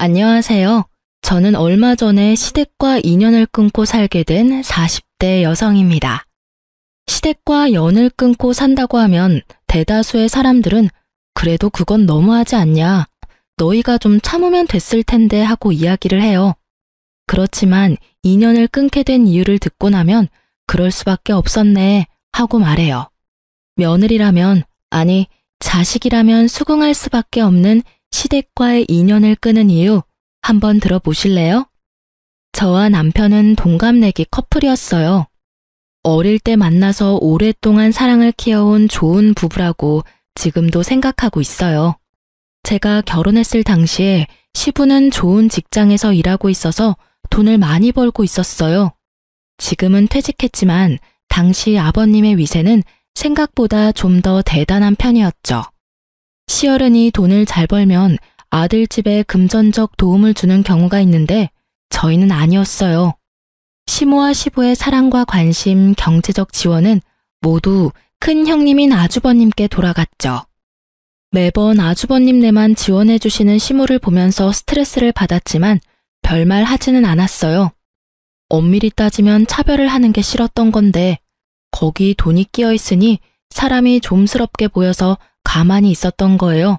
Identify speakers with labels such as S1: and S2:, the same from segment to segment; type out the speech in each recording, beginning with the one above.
S1: 안녕하세요. 저는 얼마 전에 시댁과 인연을 끊고 살게 된 40대 여성입니다. 시댁과 연을 끊고 산다고 하면 대다수의 사람들은 그래도 그건 너무하지 않냐, 너희가 좀 참으면 됐을 텐데 하고 이야기를 해요. 그렇지만 인연을 끊게 된 이유를 듣고 나면 그럴 수밖에 없었네 하고 말해요. 며느리라면, 아니 자식이라면 수긍할 수밖에 없는 시댁과의 인연을 끊은 이유 한번 들어보실래요? 저와 남편은 동갑내기 커플이었어요. 어릴 때 만나서 오랫동안 사랑을 키워온 좋은 부부라고 지금도 생각하고 있어요. 제가 결혼했을 당시에 시부는 좋은 직장에서 일하고 있어서 돈을 많이 벌고 있었어요. 지금은 퇴직했지만 당시 아버님의 위세는 생각보다 좀 더 대단한 편이었죠. 시어른이 돈을 잘 벌면 아들 집에 금전적 도움을 주는 경우가 있는데 저희는 아니었어요. 시모와 시부의 사랑과 관심, 경제적 지원은 모두 큰 형님인 아주버님께 돌아갔죠. 매번 아주버님네만 지원해 주시는 시모를 보면서 스트레스를 받았지만 별말 하지는 않았어요. 엄밀히 따지면 차별을 하는 게 싫었던 건데 거기 돈이 끼어 있으니 사람이 좀스럽게 보여서 가만히 있었던 거예요.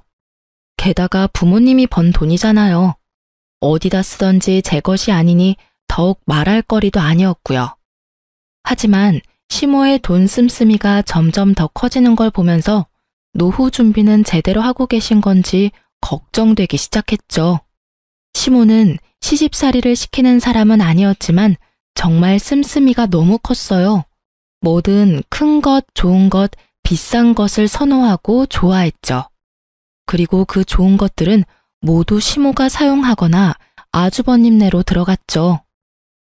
S1: 게다가 부모님이 번 돈이잖아요. 어디다 쓰던지 제 것이 아니니 더욱 말할 거리도 아니었고요. 하지만 시모의 돈 씀씀이가 점점 더 커지는 걸 보면서 노후 준비는 제대로 하고 계신 건지 걱정되기 시작했죠. 시모는 시집살이를 시키는 사람은 아니었지만 정말 씀씀이가 너무 컸어요. 뭐든 큰 것, 좋은 것, 비싼 것을 선호하고 좋아했죠. 그리고 그 좋은 것들은 모두 시모가 사용하거나 아주버님네로 들어갔죠.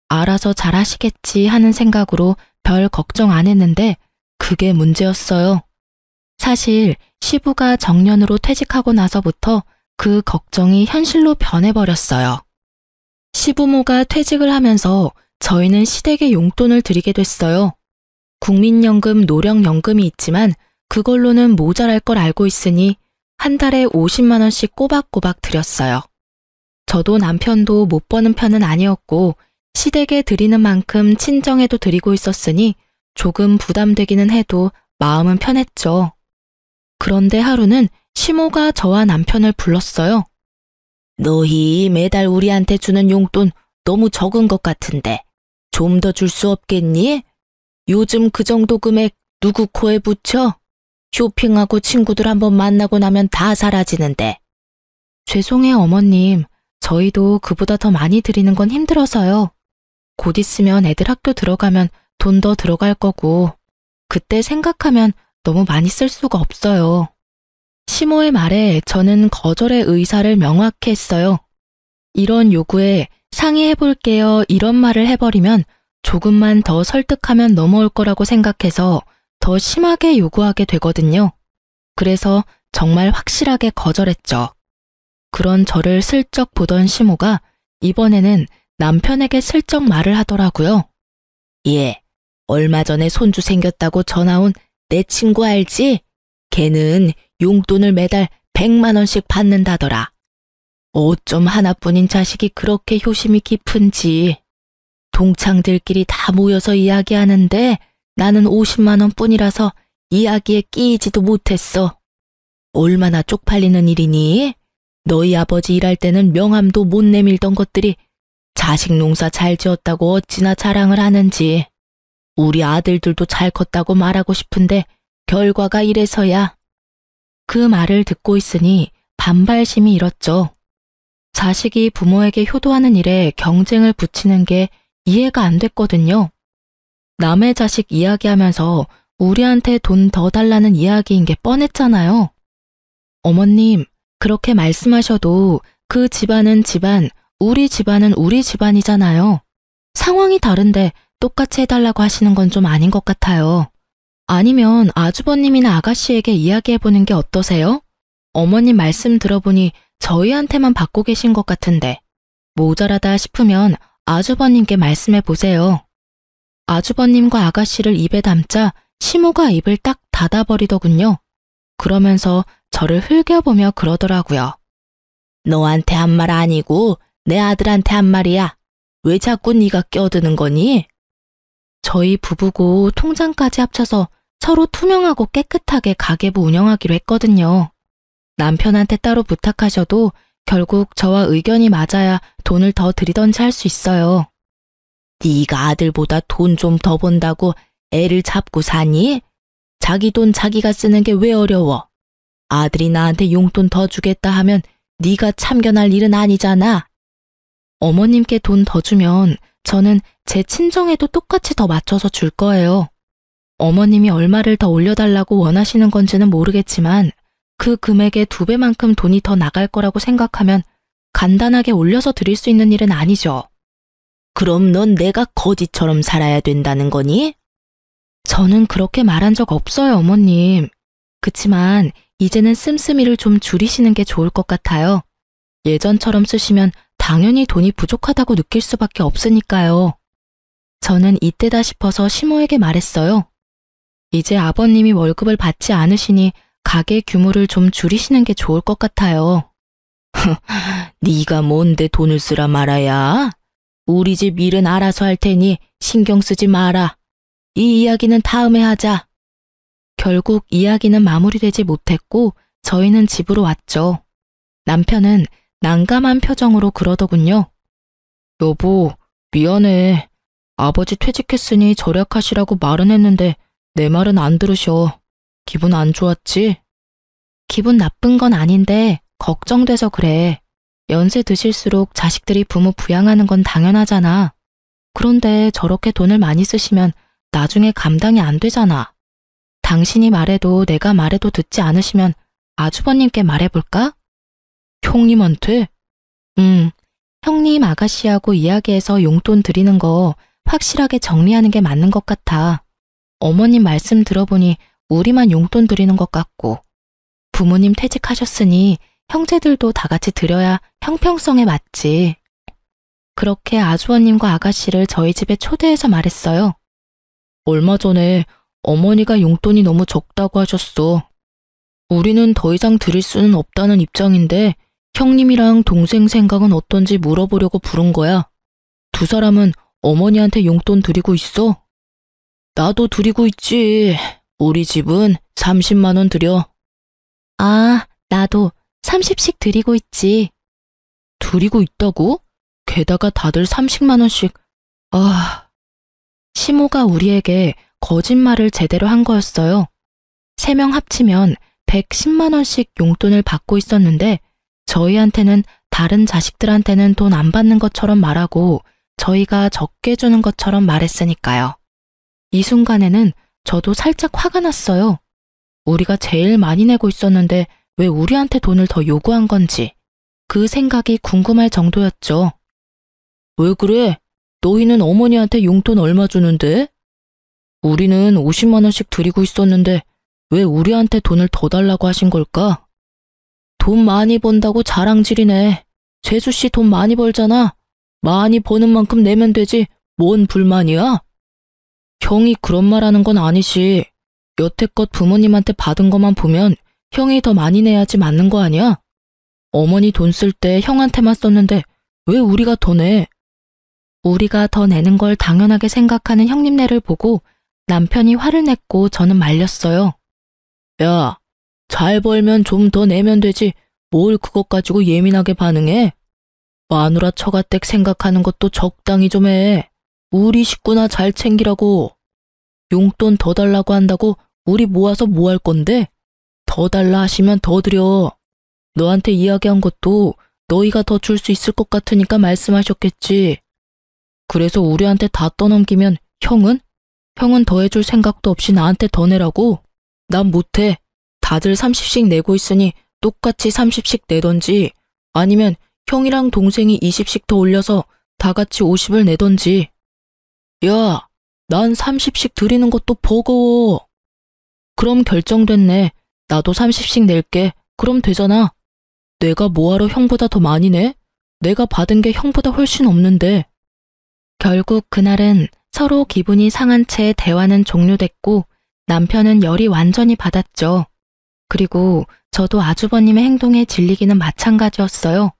S1: 알아서 잘하시겠지 하는 생각으로 별 걱정 안 했는데 그게 문제였어요. 사실 시부가 정년으로 퇴직하고 나서부터 그 걱정이 현실로 변해버렸어요. 시부모가 퇴직을 하면서 저희는 시댁에 용돈을 드리게 됐어요. 국민연금, 노령연금이 있지만 그걸로는 모자랄 걸 알고 있으니 한 달에 50만 원씩 꼬박꼬박 드렸어요. 저도 남편도 못 버는 편은 아니었고 시댁에 드리는 만큼 친정에도 드리고 있었으니 조금 부담되기는 해도 마음은 편했죠. 그런데 하루는 시모가 저와 남편을 불렀어요. 너희 매달 우리한테 주는 용돈 너무 적은 것 같은데 좀 더 줄 수 없겠니? 요즘 그 정도 금액 누구 코에 붙여? 쇼핑하고 친구들 한번 만나고 나면 다 사라지는데. 죄송해요, 어머님. 저희도 그보다 더 많이 드리는 건 힘들어서요. 곧 있으면 애들 학교 들어가면 돈 더 들어갈 거고 그때 생각하면 너무 많이 쓸 수가 없어요. 시모의 말에 저는 거절의 의사를 명확히 했어요. 이런 요구에 상의해볼게요 이런 말을 해버리면 조금만 더 설득하면 넘어올 거라고 생각해서 더 심하게 요구하게 되거든요. 그래서 정말 확실하게 거절했죠. 그런 저를 슬쩍 보던 시모가 이번에는 남편에게 슬쩍 말을 하더라고요. 얘, 얼마 전에 손주 생겼다고 전화 온 내 친구 알지? 걔는 용돈을 매달 100만 원씩 받는다더라. 어쩜 하나뿐인 자식이 그렇게 효심이 깊은지. 동창들끼리 다 모여서 이야기하는데 나는 50만 원 뿐이라서 이야기에 끼이지도 못했어. 얼마나 쪽팔리는 일이니? 너희 아버지 일할 때는 명함도 못 내밀던 것들이 자식 농사 잘 지었다고 어찌나 자랑을 하는지. 우리 아들들도 잘 컸다고 말하고 싶은데 결과가 이래서야. 그 말을 듣고 있으니 반발심이 일었죠. 자식이 부모에게 효도하는 일에 경쟁을 붙이는 게 이해가 안 됐거든요. 남의 자식 이야기하면서 우리한테 돈 더 달라는 이야기인 게 뻔했잖아요. 어머님, 그렇게 말씀하셔도 그 집안은 집안, 우리 집안은 우리 집안이잖아요. 상황이 다른데 똑같이 해달라고 하시는 건 좀 아닌 것 같아요. 아니면 아주버님이나 아가씨에게 이야기해보는 게 어떠세요? 어머님 말씀 들어보니 저희한테만 받고 계신 것 같은데 모자라다 싶으면 아주버님께 말씀해보세요. 아주버님과 아가씨를 입에 담자 시모가 입을 딱 닫아버리더군요. 그러면서 저를 흘겨보며 그러더라고요. 너한테 한 말 아니고 내 아들한테 한 말이야. 왜 자꾸 네가 껴드는 거니? 저희 부부고 통장까지 합쳐서 서로 투명하고 깨끗하게 가계부 운영하기로 했거든요. 남편한테 따로 부탁하셔도 결국 저와 의견이 맞아야 돈을 더 들이던지 할 수 있어요. 네가 아들보다 돈 좀 더 번다고 애를 잡고 사니? 자기 돈 자기가 쓰는 게 왜 어려워? 아들이 나한테 용돈 더 주겠다 하면 네가 참견할 일은 아니잖아. 어머님께 돈 더 주면 저는 제 친정에도 똑같이 더 맞춰서 줄 거예요. 어머님이 얼마를 더 올려달라고 원하시는 건지는 모르겠지만 그 금액의 2배만큼 돈이 더 나갈 거라고 생각하면 간단하게 올려서 드릴 수 있는 일은 아니죠. 그럼 넌 내가 거지처럼 살아야 된다는 거니? 저는 그렇게 말한 적 없어요, 어머님. 그치만 이제는 씀씀이를 좀 줄이시는 게 좋을 것 같아요. 예전처럼 쓰시면 당연히 돈이 부족하다고 느낄 수밖에 없으니까요. 저는 이때다 싶어서 시모에게 말했어요. 이제 아버님이 월급을 받지 않으시니 가게 규모를 좀 줄이시는 게 좋을 것 같아요. 네가 뭔데 돈을 쓰라 말아야? 우리 집 일은 알아서 할 테니 신경 쓰지 마라. 이 이야기는 다음에 하자. 결국 이야기는 마무리되지 못했고 저희는 집으로 왔죠. 남편은 난감한 표정으로 그러더군요. 여보, 미안해. 아버지 퇴직했으니 절약하시라고 말은 했는데 내 말은 안 들으셔. 기분 안 좋았지? 기분 나쁜 건 아닌데 걱정돼서 그래. 연세 드실수록 자식들이 부모 부양하는 건 당연하잖아. 그런데 저렇게 돈을 많이 쓰시면 나중에 감당이 안 되잖아. 당신이 말해도 내가 말해도 듣지 않으시면 아주버님께 말해볼까? 형님한테? 형님 아가씨하고 이야기해서 용돈 드리는 거 확실하게 정리하는 게 맞는 것 같아. 어머님 말씀 들어보니 우리만 용돈 드리는 것 같고 부모님 퇴직하셨으니 형제들도 다 같이 드려야 형평성에 맞지. 그렇게 아주버님과 아가씨를 저희 집에 초대해서 말했어요. 얼마 전에 어머니가 용돈이 너무 적다고 하셨어. 우리는 더 이상 드릴 수는 없다는 입장인데 형님이랑 동생 생각은 어떤지 물어보려고 부른 거야. 두 사람은 어머니한테 용돈 드리고 있어? 나도 드리고 있지. 우리 집은 30만 원 드려. 아, 나도 30씩 드리고 있지. 드리고 있다고? 게다가 다들 30만 원씩. 아... 시모가 우리에게 거짓말을 제대로 한 거였어요. 3명 합치면 110만 원씩 용돈을 받고 있었는데 저희한테는 다른 자식들한테는 돈 안 받는 것처럼 말하고 저희가 적게 주는 것처럼 말했으니까요. 이 순간에는 저도 살짝 화가 났어요. 우리가 제일 많이 내고 있었는데 왜 우리한테 돈을 더 요구한 건지 그 생각이 궁금할 정도였죠. 왜 그래? 너희는 어머니한테 용돈 얼마 주는데? 우리는 50만 원씩 드리고 있었는데 왜 우리한테 돈을 더 달라고 하신 걸까? 돈 많이 번다고 자랑질이네. 재수씨 돈 많이 벌잖아. 많이 버는 만큼 내면 되지. 뭔 불만이야? 형이 그런 말 하는 건 아니지. 여태껏 부모님한테 받은 것만 보면 형이 더 많이 내야지 맞는 거 아니야? 어머니 돈 쓸 때 형한테만 썼는데 왜 우리가 더 내? 우리가 더 내는 걸 당연하게 생각하는 형님네를 보고 남편이 화를 냈고 저는 말렸어요. 야, 잘 벌면 좀 더 내면 되지. 뭘 그것 가지고 예민하게 반응해? 마누라 처가댁 생각하는 것도 적당히 좀 해. 우리 식구나 잘 챙기라고. 용돈 더 달라고 한다고 우리 모아서 뭐 할 건데? 더 달라 하시면 더 드려. 너한테 이야기한 것도 너희가 더 줄 수 있을 것 같으니까 말씀하셨겠지. 그래서 우리한테 다 떠넘기면 형은? 형은 더 해줄 생각도 없이 나한테 더 내라고? 난 못해. 다들 30씩 내고 있으니 똑같이 30씩 내던지 아니면 형이랑 동생이 20씩 더 올려서 다 같이 50을 내던지. 야, 난 30씩 드리는 것도 버거워. 그럼 결정됐네. 나도 30씩 낼게. 그럼 되잖아. 내가 뭐하러 형보다 더 많이 내? 내가 받은 게 형보다 훨씬 없는데. 결국 그날은 서로 기분이 상한 채 대화는 종료됐고 남편은 열이 완전히 받았죠. 그리고 저도 아주버님의 행동에 질리기는 마찬가지였어요.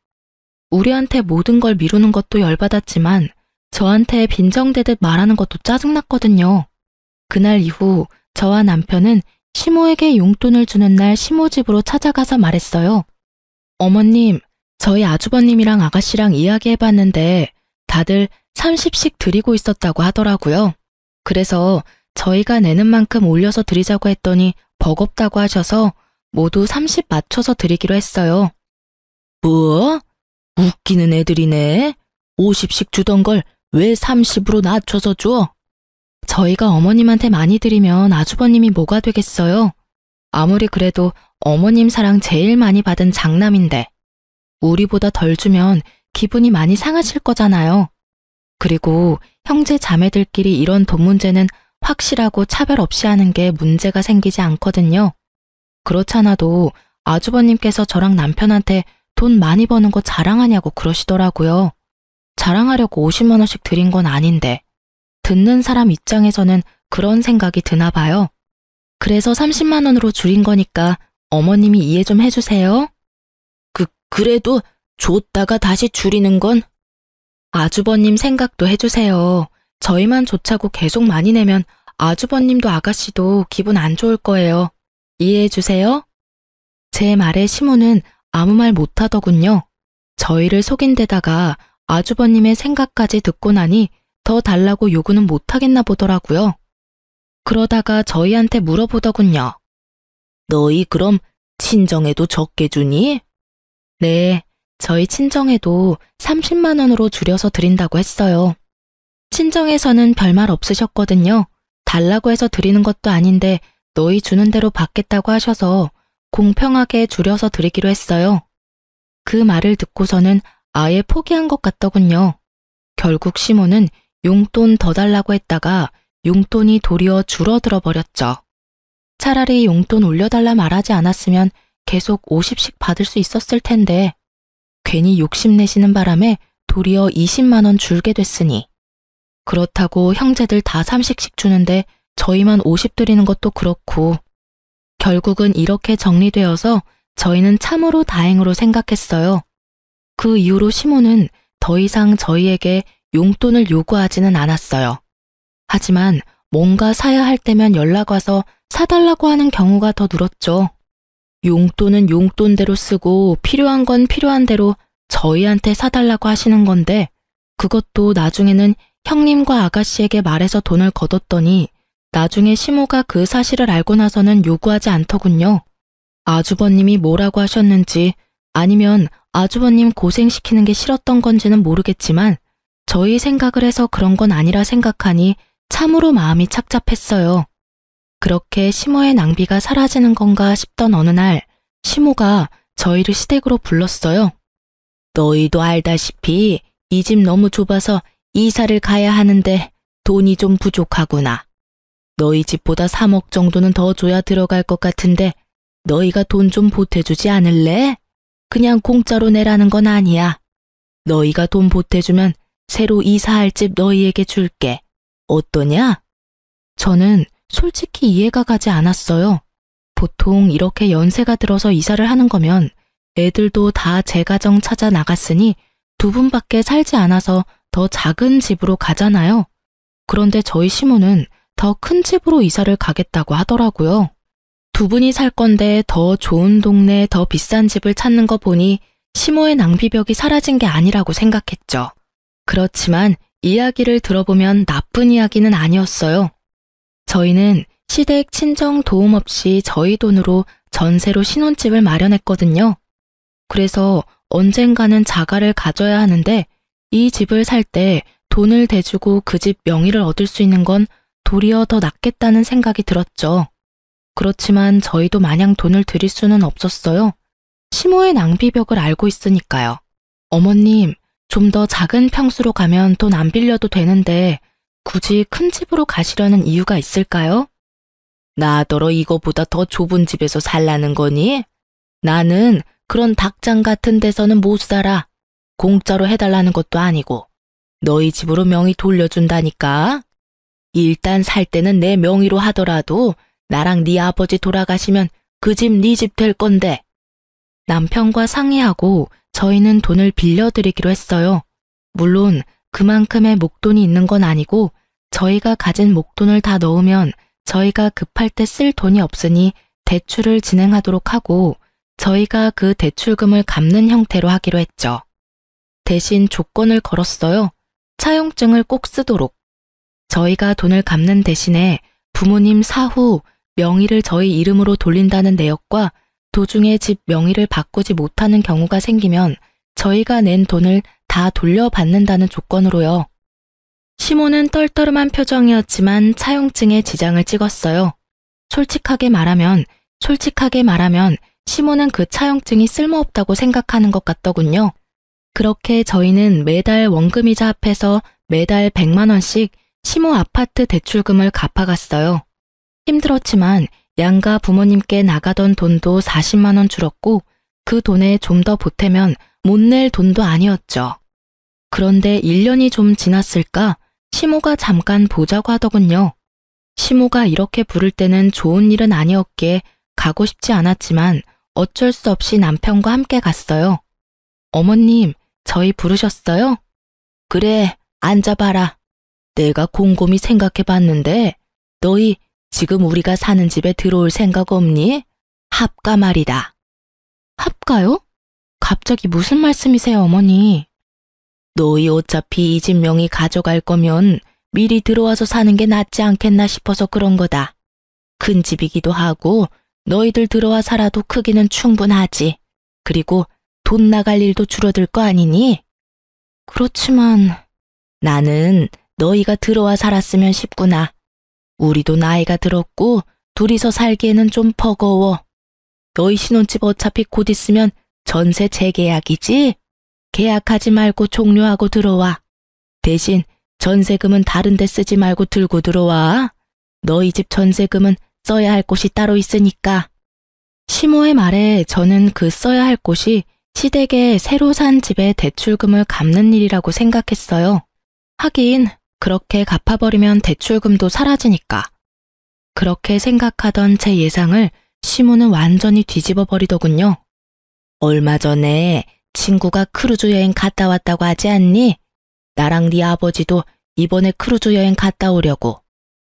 S1: 우리한테 모든 걸 미루는 것도 열받았지만 저한테 빈정대듯 말하는 것도 짜증났거든요. 그날 이후 저와 남편은 시모에게 용돈을 주는 날 시모 집으로 찾아가서 말했어요. 어머님, 저희 아주버님이랑 아가씨랑 이야기해봤는데 다들 30씩 드리고 있었다고 하더라고요. 그래서 저희가 내는 만큼 올려서 드리자고 했더니 버겁다고 하셔서 모두 30 맞춰서 드리기로 했어요. 뭐? 웃기는 애들이네. 50씩 주던 걸 왜 30으로 낮춰서 줘? 저희가 어머님한테 많이 드리면 아주버님이 뭐가 되겠어요? 아무리 그래도 어머님 사랑 제일 많이 받은 장남인데 우리보다 덜 주면 기분이 많이 상하실 거잖아요. 그리고 형제 자매들끼리 이런 돈 문제는 확실하고 차별 없이 하는 게 문제가 생기지 않거든요. 그렇잖아도 아주버님께서 저랑 남편한테 돈 많이 버는 거 자랑하냐고 그러시더라고요. 자랑하려고 50만 원씩 드린 건 아닌데 듣는 사람 입장에서는 그런 생각이 드나 봐요. 그래서 30만 원으로 줄인 거니까 어머님이 이해 좀 해주세요. 그래도 줬다가 다시 줄이는 건? 아주버님 생각도 해주세요. 저희만 좋자고 계속 많이 내면 아주버님도 아가씨도 기분 안 좋을 거예요. 이해해주세요. 제 말에 시모는 아무 말 못하더군요. 저희를 속인 데다가 아주버님의 생각까지 듣고 나니 더 달라고 요구는 못하겠나 보더라고요. 그러다가 저희한테 물어보더군요. 너희 그럼 친정에도 적게 주니? 네, 저희 친정에도 30만 원으로 줄여서 드린다고 했어요. 친정에서는 별말 없으셨거든요. 달라고 해서 드리는 것도 아닌데 너희 주는 대로 받겠다고 하셔서 공평하게 줄여서 드리기로 했어요. 그 말을 듣고서는 아예 포기한 것 같더군요. 결국 시모는 용돈 더 달라고 했다가 용돈이 도리어 줄어들어 버렸죠. 차라리 용돈 올려달라 말하지 않았으면 계속 50씩 받을 수 있었을 텐데 괜히 욕심내시는 바람에 도리어 20만 원 줄게 됐으니 그렇다고 형제들 다 30씩 주는데 저희만 50 드리는 것도 그렇고 결국은 이렇게 정리되어서 저희는 참으로 다행으로 생각했어요. 그 이후로 시모는 더 이상 저희에게 용돈을 요구하지는 않았어요. 하지만 뭔가 사야 할 때면 연락 와서 사달라고 하는 경우가 더 늘었죠. 용돈은 용돈대로 쓰고 필요한 건 필요한 대로 저희한테 사달라고 하시는 건데 그것도 나중에는 형님과 아가씨에게 말해서 돈을 거뒀더니 나중에 시모가 그 사실을 알고 나서는 요구하지 않더군요. 아주버님이 뭐라고 하셨는지 아니면 아주버님 고생시키는 게 싫었던 건지는 모르겠지만 저희 생각을 해서 그런 건 아니라 생각하니 참으로 마음이 착잡했어요. 그렇게 시모의 낭비가 사라지는 건가 싶던 어느 날 시모가 저희를 시댁으로 불렀어요. 너희도 알다시피 이 집 너무 좁아서 이사를 가야 하는데 돈이 좀 부족하구나. 너희 집보다 3억 정도는 더 줘야 들어갈 것 같은데 너희가 돈 좀 보태주지 않을래? 그냥 공짜로 내라는 건 아니야. 너희가 돈 보태주면 새로 이사할 집 너희에게 줄게. 어떠냐? 저는 솔직히 이해가 가지 않았어요. 보통 이렇게 연세가 들어서 이사를 하는 거면 애들도 다 제 가정 찾아 나갔으니 두 분밖에 살지 않아서 더 작은 집으로 가잖아요. 그런데 저희 시모는 더 큰 집으로 이사를 가겠다고 하더라고요. 두 분이 살 건데 더 좋은 동네, 더 비싼 집을 찾는 거 보니 시모의 낭비벽이 사라진 게 아니라고 생각했죠. 그렇지만 이야기를 들어보면 나쁜 이야기는 아니었어요. 저희는 시댁 친정 도움 없이 저희 돈으로 전세로 신혼집을 마련했거든요. 그래서 언젠가는 자가를 가져야 하는데 이 집을 살 때 돈을 대주고 그 집 명의를 얻을 수 있는 건 도리어 더 낫겠다는 생각이 들었죠. 그렇지만 저희도 마냥 돈을 드릴 수는 없었어요. 시모의 낭비벽을 알고 있으니까요. 어머님, 좀 더 작은 평수로 가면 돈 안 빌려도 되는데 굳이 큰 집으로 가시려는 이유가 있을까요? 나더러 이거보다 더 좁은 집에서 살라는 거니? 나는 그런 닭장 같은 데서는 못 살아. 공짜로 해달라는 것도 아니고 너희 집으로 명의 돌려준다니까. 일단 살 때는 내 명의로 하더라도 나랑 네 아버지 돌아가시면 그 집 네 집 될 건데. 남편과 상의하고 저희는 돈을 빌려드리기로 했어요. 물론 그만큼의 목돈이 있는 건 아니고 저희가 가진 목돈을 다 넣으면 저희가 급할 때 쓸 돈이 없으니 대출을 진행하도록 하고 저희가 그 대출금을 갚는 형태로 하기로 했죠. 대신 조건을 걸었어요. 차용증을 꼭 쓰도록. 저희가 돈을 갚는 대신에 부모님 사후 명의를 저희 이름으로 돌린다는 내역과 도중에 집 명의를 바꾸지 못하는 경우가 생기면 저희가 낸 돈을 다 돌려받는다는 조건으로요. 시모는 떨떠름한 표정이었지만 차용증에 지장을 찍었어요. 솔직하게 말하면 시모는 그 차용증이 쓸모없다고 생각하는 것 같더군요. 그렇게 저희는 매달 원금이자 합해서 매달 100만 원씩 시모 아파트 대출금을 갚아갔어요. 힘들었지만 양가 부모님께 나가던 돈도 40만 원 줄었고 그 돈에 좀 더 보태면 못 낼 돈도 아니었죠. 그런데 1년이 좀 지났을까 시모가 잠깐 보자고 하더군요. 시모가 이렇게 부를 때는 좋은 일은 아니었기에 가고 싶지 않았지만 어쩔 수 없이 남편과 함께 갔어요. 어머님, 저희 부르셨어요? 그래, 앉아봐라. 내가 곰곰이 생각해봤는데 너희 지금 우리가 사는 집에 들어올 생각 없니? 합가 말이다. 합가요? 갑자기 무슨 말씀이세요, 어머니? 너희 어차피 이 집 명의 가져갈 거면 미리 들어와서 사는 게 낫지 않겠나 싶어서 그런 거다. 큰 집이기도 하고 너희들 들어와 살아도 크기는 충분하지. 그리고 돈 나갈 일도 줄어들 거 아니니? 그렇지만 나는 너희가 들어와 살았으면 싶구나. 우리도 나이가 들었고 둘이서 살기에는 좀 버거워. 너희 신혼집 어차피 곧 있으면 전세 재계약이지? 계약하지 말고 종료하고 들어와. 대신 전세금은 다른 데 쓰지 말고 들고 들어와. 너희 집 전세금은 써야 할 곳이 따로 있으니까. 시모의 말에 저는 그 써야 할 곳이 시댁에 새로 산 집의 대출금을 갚는 일이라고 생각했어요. 하긴 그렇게 갚아버리면 대출금도 사라지니까. 그렇게 생각하던 제 예상을 시모는 완전히 뒤집어 버리더군요. 얼마 전에 친구가 크루즈 여행 갔다 왔다고 하지 않니? 나랑 네 아버지도 이번에 크루즈 여행 갔다 오려고.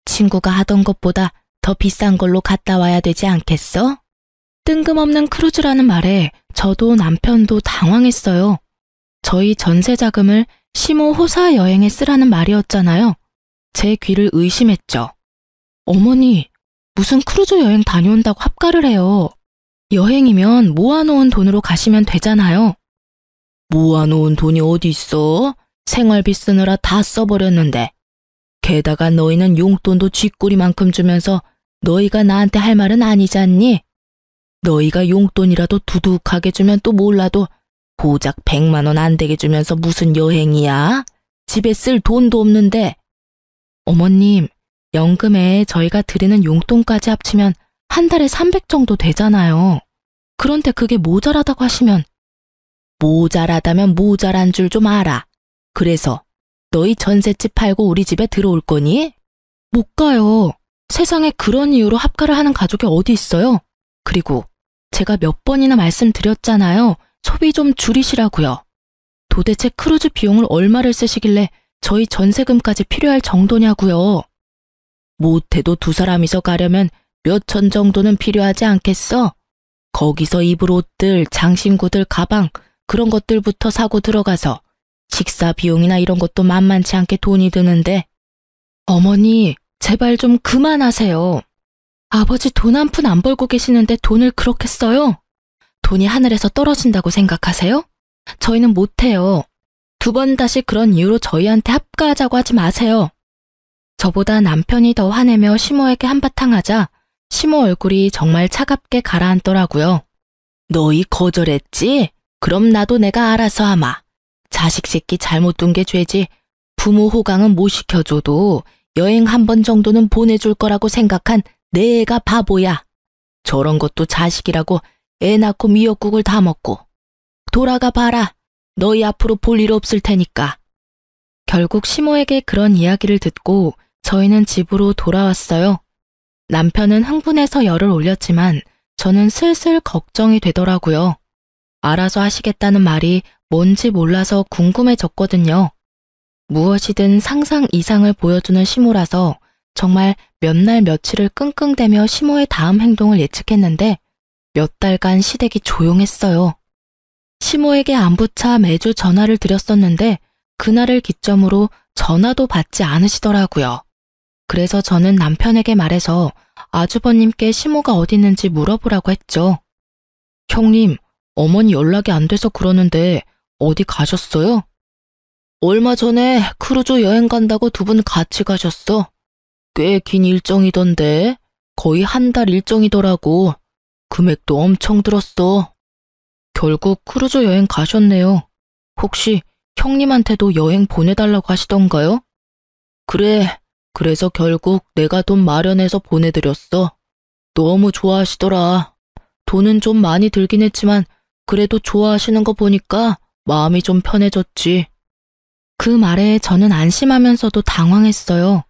S1: 친구가 하던 것보다 더 비싼 걸로 갔다 와야 되지 않겠어? 뜬금없는 크루즈라는 말에 저도 남편도 당황했어요. 저희 전세 자금을 시모 호사 여행에 쓰라는 말이었잖아요. 제 귀를 의심했죠. 어머니, 무슨 크루즈 여행 다녀온다고 합가를 해요. 여행이면 모아놓은 돈으로 가시면 되잖아요. 모아놓은 돈이 어디 있어? 생활비 쓰느라 다 써버렸는데. 게다가 너희는 용돈도 쥐꼬리만큼 주면서 너희가 나한테 할 말은 아니지 않니? 너희가 용돈이라도 두둑하게 주면 또 몰라도 고작 100만 원 안 되게 주면서 무슨 여행이야? 집에 쓸 돈도 없는데. 어머님, 연금에 저희가 드리는 용돈까지 합치면 한 달에 300 정도 되잖아요. 그런데 그게 모자라다고 하시면. 모자라다면 모자란 줄 좀 알아. 그래서 너희 전셋집 팔고 우리 집에 들어올 거니? 못 가요. 세상에 그런 이유로 합가를 하는 가족이 어디 있어요? 그리고 제가 몇 번이나 말씀드렸잖아요. 소비 좀 줄이시라고요. 도대체 크루즈 비용을 얼마를 쓰시길래 저희 전세금까지 필요할 정도냐고요. 못해도 두 사람이서 가려면 몇천 정도는 필요하지 않겠어? 거기서 입을 옷들, 장신구들, 가방 그런 것들부터 사고 들어가서 식사 비용이나 이런 것도 만만치 않게 돈이 드는데. 어머니, 제발 좀 그만하세요. 아버지 돈 한 푼 안 벌고 계시는데 돈을 그렇게 써요? 돈이 하늘에서 떨어진다고 생각하세요? 저희는 못해요. 2번 다시 그런 이유로 저희한테 합가하자고 하지 마세요. 저보다 남편이 더 화내며 시모에게 한바탕 하자 시모 얼굴이 정말 차갑게 가라앉더라고요. 너희 거절했지? 그럼 나도 내가 알아서 하마. 자식 새끼 잘못 둔 게 죄지. 부모 호강은 못 시켜줘도 여행 한 번 정도는 보내줄 거라고 생각한 내 애가 바보야. 저런 것도 자식이라고 애 낳고 미역국을 다 먹고. 돌아가 봐라. 너희 앞으로 볼 일 없을 테니까. 결국 시모에게 그런 이야기를 듣고 저희는 집으로 돌아왔어요. 남편은 흥분해서 열을 올렸지만 저는 슬슬 걱정이 되더라고요. 알아서 하시겠다는 말이 뭔지 몰라서 궁금해졌거든요. 무엇이든 상상 이상을 보여주는 시모라서 정말 몇 날 며칠을 끙끙대며 시모의 다음 행동을 예측했는데 몇 달간 시댁이 조용했어요. 시모에게 안부차 매주 전화를 드렸었는데 그날을 기점으로 전화도 받지 않으시더라고요. 그래서 저는 남편에게 말해서 아주버님께 시모가 어디 있는지 물어보라고 했죠. 형님, 어머니 연락이 안 돼서 그러는데 어디 가셨어요? 얼마 전에 크루즈 여행 간다고 두 분 같이 가셨어. 꽤 긴 일정이던데 거의 한 달 일정이더라고. 금액도 엄청 들었어. 결국 크루즈 여행 가셨네요. 혹시 형님한테도 여행 보내달라고 하시던가요? 그래, 그래서 결국 내가 돈 마련해서 보내드렸어. 너무 좋아하시더라. 돈은 좀 많이 들긴 했지만 그래도 좋아하시는 거 보니까 마음이 좀 편해졌지. 그 말에 저는 안심하면서도 당황했어요.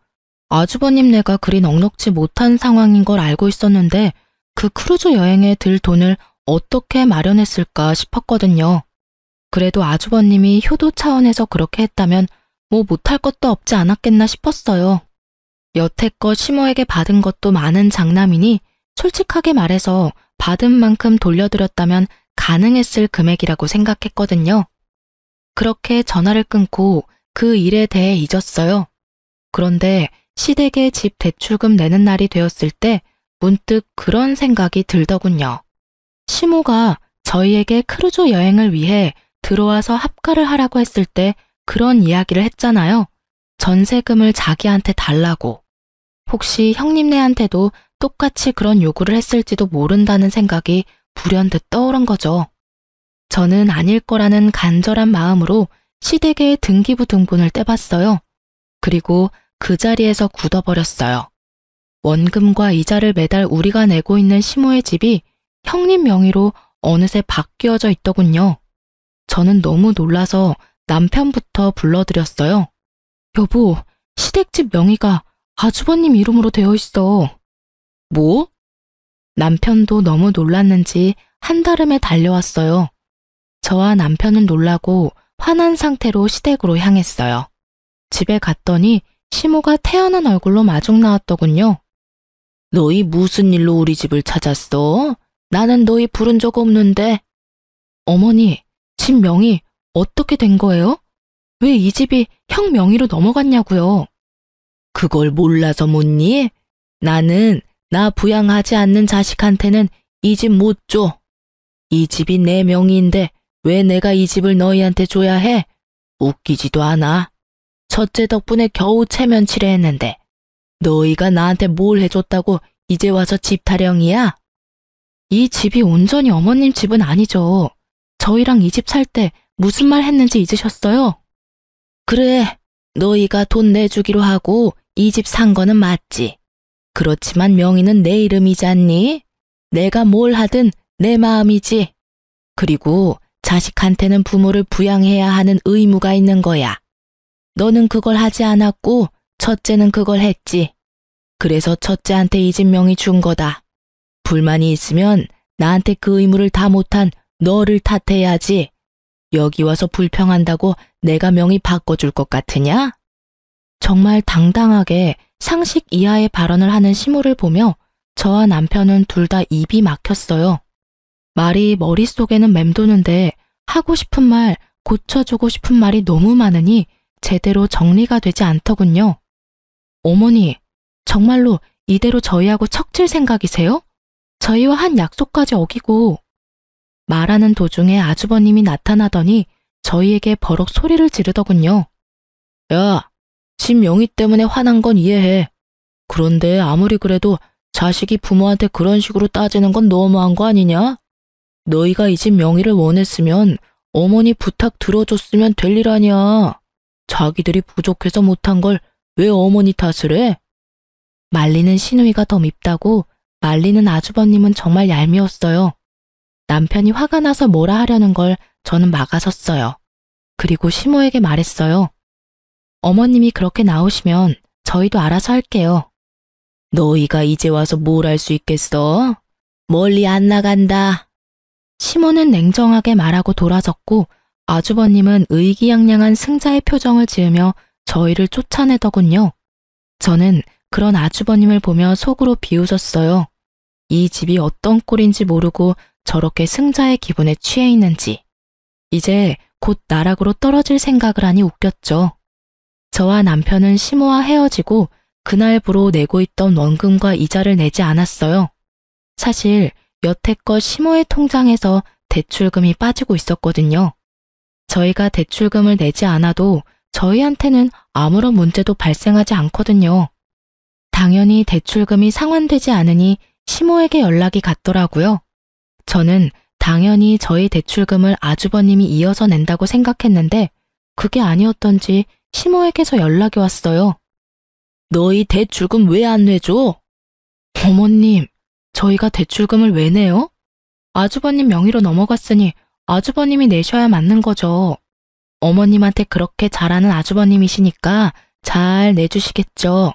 S1: 아주버님네가 그리 넉넉지 못한 상황인 걸 알고 있었는데 그 크루즈 여행에 들 돈을 어떻게 마련했을까 싶었거든요. 그래도 아주버님이 효도 차원에서 그렇게 했다면 뭐 못할 것도 없지 않았겠나 싶었어요. 여태껏 시모에게 받은 것도 많은 장남이니 솔직하게 말해서 받은 만큼 돌려드렸다면 가능했을 금액이라고 생각했거든요. 그렇게 전화를 끊고 그 일에 대해 잊었어요. 그런데 시댁에 집 대출금 내는 날이 되었을 때 문득 그런 생각이 들더군요. 시모가 저희에게 크루즈 여행을 위해 들어와서 합가를 하라고 했을 때 그런 이야기를 했잖아요. 전세금을 자기한테 달라고. 혹시 형님네한테도 똑같이 그런 요구를 했을지도 모른다는 생각이 불현듯 떠오른 거죠. 저는 아닐 거라는 간절한 마음으로 시댁의 등기부 등본을 떼봤어요. 그리고 그 자리에서 굳어버렸어요. 원금과 이자를 매달 우리가 내고 있는 시모의 집이 형님 명의로 어느새 바뀌어져 있더군요. 저는 너무 놀라서 남편부터 불러드렸어요. 여보, 시댁집 명의가 아주버님 이름으로 되어 있어. 뭐? 남편도 너무 놀랐는지 한달음에 달려왔어요. 저와 남편은 놀라고 화난 상태로 시댁으로 향했어요. 집에 갔더니 시모가 태연한 얼굴로 마중 나왔더군요. 너희 무슨 일로 우리 집을 찾았어? 나는 너희 부른 적 없는데. 어머니, 집 명의 어떻게 된 거예요? 왜 이 집이 형 명의로 넘어갔냐고요? 그걸 몰라서 묻니? 나는 나 부양하지 않는 자식한테는 이 집 못 줘. 이 집이 내 명의인데 왜 내가 이 집을 너희한테 줘야 해? 웃기지도 않아. 첫째 덕분에 겨우 체면치레 했는데 너희가 나한테 뭘 해줬다고 이제 와서 집 타령이야? 이 집이 온전히 어머님 집은 아니죠. 저희랑 이 집 살 때 무슨 말 했는지 잊으셨어요? 그래, 너희가 돈 내주기로 하고 이 집 산 거는 맞지. 그렇지만 명의는 내 이름이잖니? 내가 뭘 하든 내 마음이지. 그리고 자식한테는 부모를 부양해야 하는 의무가 있는 거야. 너는 그걸 하지 않았고 첫째는 그걸 했지. 그래서 첫째한테 이 집 명의 준 거다. 불만이 있으면 나한테 그 의무를 다 못한 너를 탓해야지. 여기 와서 불평한다고 내가 명의 바꿔줄 것 같으냐? 정말 당당하게 상식 이하의 발언을 하는 시모를 보며 저와 남편은 둘 다 입이 막혔어요. 말이 머릿속에는 맴도는데 하고 싶은 말, 고쳐주고 싶은 말이 너무 많으니 제대로 정리가 되지 않더군요. 어머니, 정말로 이대로 저희하고 척질 생각이세요? 저희와 한 약속까지 어기고. 말하는 도중에 아주버님이 나타나더니 저희에게 버럭 소리를 지르더군요. 야, 집 명의 때문에 화난 건 이해해. 그런데 아무리 그래도 자식이 부모한테 그런 식으로 따지는 건 너무한 거 아니냐? 너희가 이 집 명의를 원했으면 어머니 부탁 들어줬으면 될 일 아니야. 자기들이 부족해서 못한 걸 왜 어머니 탓을 해? 말리는 시누이가 더 밉다고 말리는 아주버님은 정말 얄미웠어요. 남편이 화가 나서 뭐라 하려는 걸 저는 막아섰어요. 그리고 시모에게 말했어요. 어머님이 그렇게 나오시면 저희도 알아서 할게요. 너희가 이제 와서 뭘 할 수 있겠어? 멀리 안 나간다. 시모는 냉정하게 말하고 돌아섰고 아주버님은 의기양양한 승자의 표정을 지으며 저희를 쫓아내더군요. 저는 그런 아주버님을 보며 속으로 비웃었어요. 이 집이 어떤 꼴인지 모르고 저렇게 승자의 기분에 취해 있는지. 이제 곧 나락으로 떨어질 생각을 하니 웃겼죠. 저와 남편은 시모와 헤어지고 그날부로 내고 있던 원금과 이자를 내지 않았어요. 사실 여태껏 시모의 통장에서 대출금이 빠지고 있었거든요. 저희가 대출금을 내지 않아도 저희한테는 아무런 문제도 발생하지 않거든요. 당연히 대출금이 상환되지 않으니 시모에게 연락이 갔더라고요. 저는 당연히 저희 대출금을 아주버님이 이어서 낸다고 생각했는데 그게 아니었던지 시모에게서 연락이 왔어요. 너희 대출금 왜 안 내줘? 어머님, 저희가 대출금을 왜 내요? 아주버님 명의로 넘어갔으니 아주버님이 내셔야 맞는 거죠. 어머님한테 그렇게 잘하는 아주버님이시니까 잘 내주시겠죠.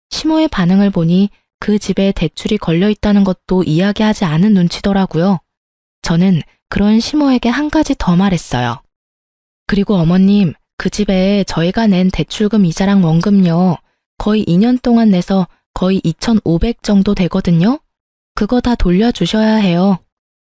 S1: 시모의 반응을 보니 그 집에 대출이 걸려 있다는 것도 이야기하지 않은 눈치더라고요. 저는 그런 시모에게 한 가지 더 말했어요. 그리고 어머님, 그 집에 저희가 낸 대출금 이자랑 원금요. 거의 2년 동안 내서 거의 2,500 정도 되거든요. 그거 다 돌려주셔야 해요.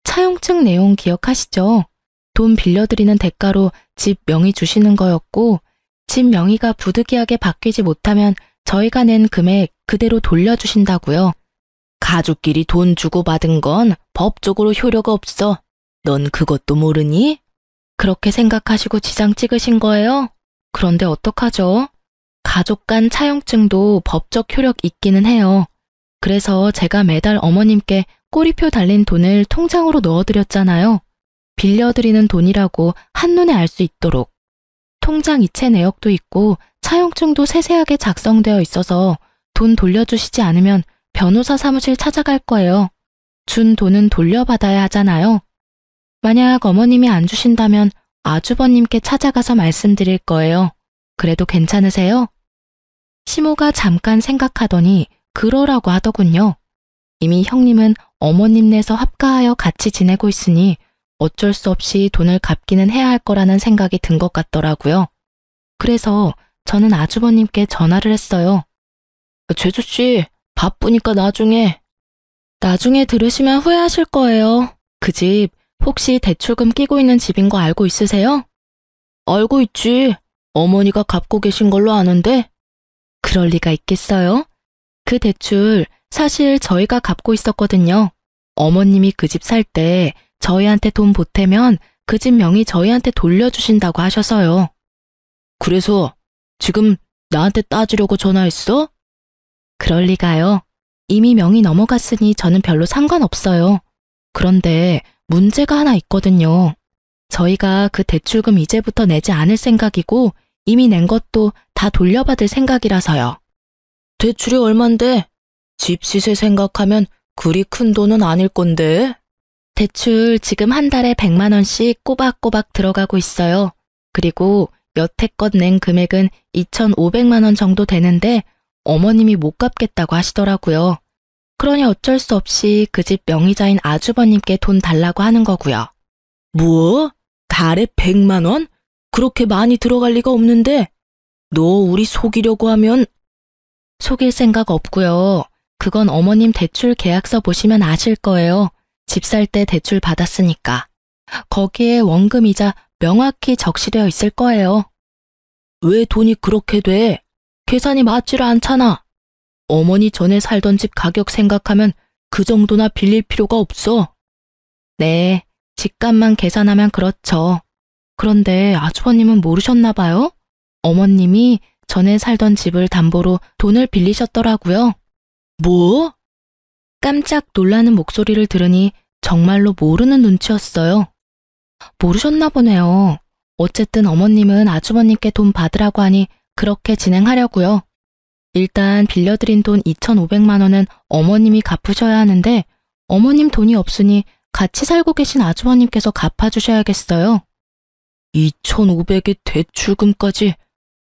S1: 차용증 내용 기억하시죠? 돈 빌려드리는 대가로 집 명의 주시는 거였고 집 명의가 부득이하게 바뀌지 못하면 저희가 낸 금액 그대로 돌려주신다고요. 가족끼리 돈 주고받은 건 법적으로 효력가 없어. 넌 그것도 모르니? 그렇게 생각하시고 지장 찍으신 거예요? 그런데 어떡하죠? 가족 간 차용증도 법적 효력 있기는 해요. 그래서 제가 매달 어머님께 꼬리표 달린 돈을 통장으로 넣어드렸잖아요. 빌려드리는 돈이라고 한눈에 알 수 있도록. 통장 이체 내역도 있고 차용증도 세세하게 작성되어 있어서 돈 돌려주시지 않으면 변호사 사무실 찾아갈 거예요. 준 돈은 돌려받아야 하잖아요. 만약 어머님이 안 주신다면 아주버님께 찾아가서 말씀드릴 거예요. 그래도 괜찮으세요? 시모가 잠깐 생각하더니 그러라고 하더군요. 이미 형님은 어머님네서 합가하여 같이 지내고 있으니 어쩔 수 없이 돈을 갚기는 해야 할 거라는 생각이 든 것 같더라고요. 그래서 저는 아주버님께 전화를 했어요. 제주씨, 바쁘니까 나중에 들으시면 후회하실 거예요. 그 집 혹시 대출금 끼고 있는 집인 거 알고 있으세요? 알고 있지. 어머니가 갚고 계신 걸로 아는데. 그럴 리가 있겠어요? 그 대출 사실 저희가 갚고 있었거든요. 어머님이 그 집 살 때 저희한테 돈 보태면 그 집 명의 저희한테 돌려주신다고 하셔서요. 그래서 지금 나한테 따지려고 전화했어? 그럴 리가요. 이미 명의 넘어갔으니 저는 별로 상관없어요. 그런데 문제가 하나 있거든요. 저희가 그 대출금 이제부터 내지 않을 생각이고 이미 낸 것도 다 돌려받을 생각이라서요. 대출이 얼만데? 집 시세 생각하면 그리 큰 돈은 아닐 건데. 대출 지금 한 달에 100만 원씩 꼬박꼬박 들어가고 있어요. 그리고 여태껏 낸 금액은 2,500만 원 정도 되는데 어머님이 못 갚겠다고 하시더라고요. 그러니 어쩔 수 없이 그 집 명의자인 아주버님께 돈 달라고 하는 거고요. 뭐? 달에 100만 원? 그렇게 많이 들어갈 리가 없는데. 너 우리 속이려고 하면. 속일 생각 없고요. 그건 어머님 대출 계약서 보시면 아실 거예요. 집 살 때 대출 받았으니까. 거기에 원금이자 명확히 적시되어 있을 거예요. 왜 돈이 그렇게 돼? 계산이 맞지를 않잖아. 어머니 전에 살던 집 가격 생각하면 그 정도나 빌릴 필요가 없어. 네, 집값만 계산하면 그렇죠. 그런데 아주버님은 모르셨나 봐요? 어머님이 전에 살던 집을 담보로 돈을 빌리셨더라고요. 뭐? 깜짝 놀라는 목소리를 들으니 정말로 모르는 눈치였어요. 모르셨나 보네요. 어쨌든 어머님은 아주버님께 돈 받으라고 하니 그렇게 진행하려고요. 일단 빌려드린 돈 2,500만 원은 어머님이 갚으셔야 하는데 어머님 돈이 없으니 같이 살고 계신 아주버님께서 갚아주셔야겠어요. 2,500의 대출금까지.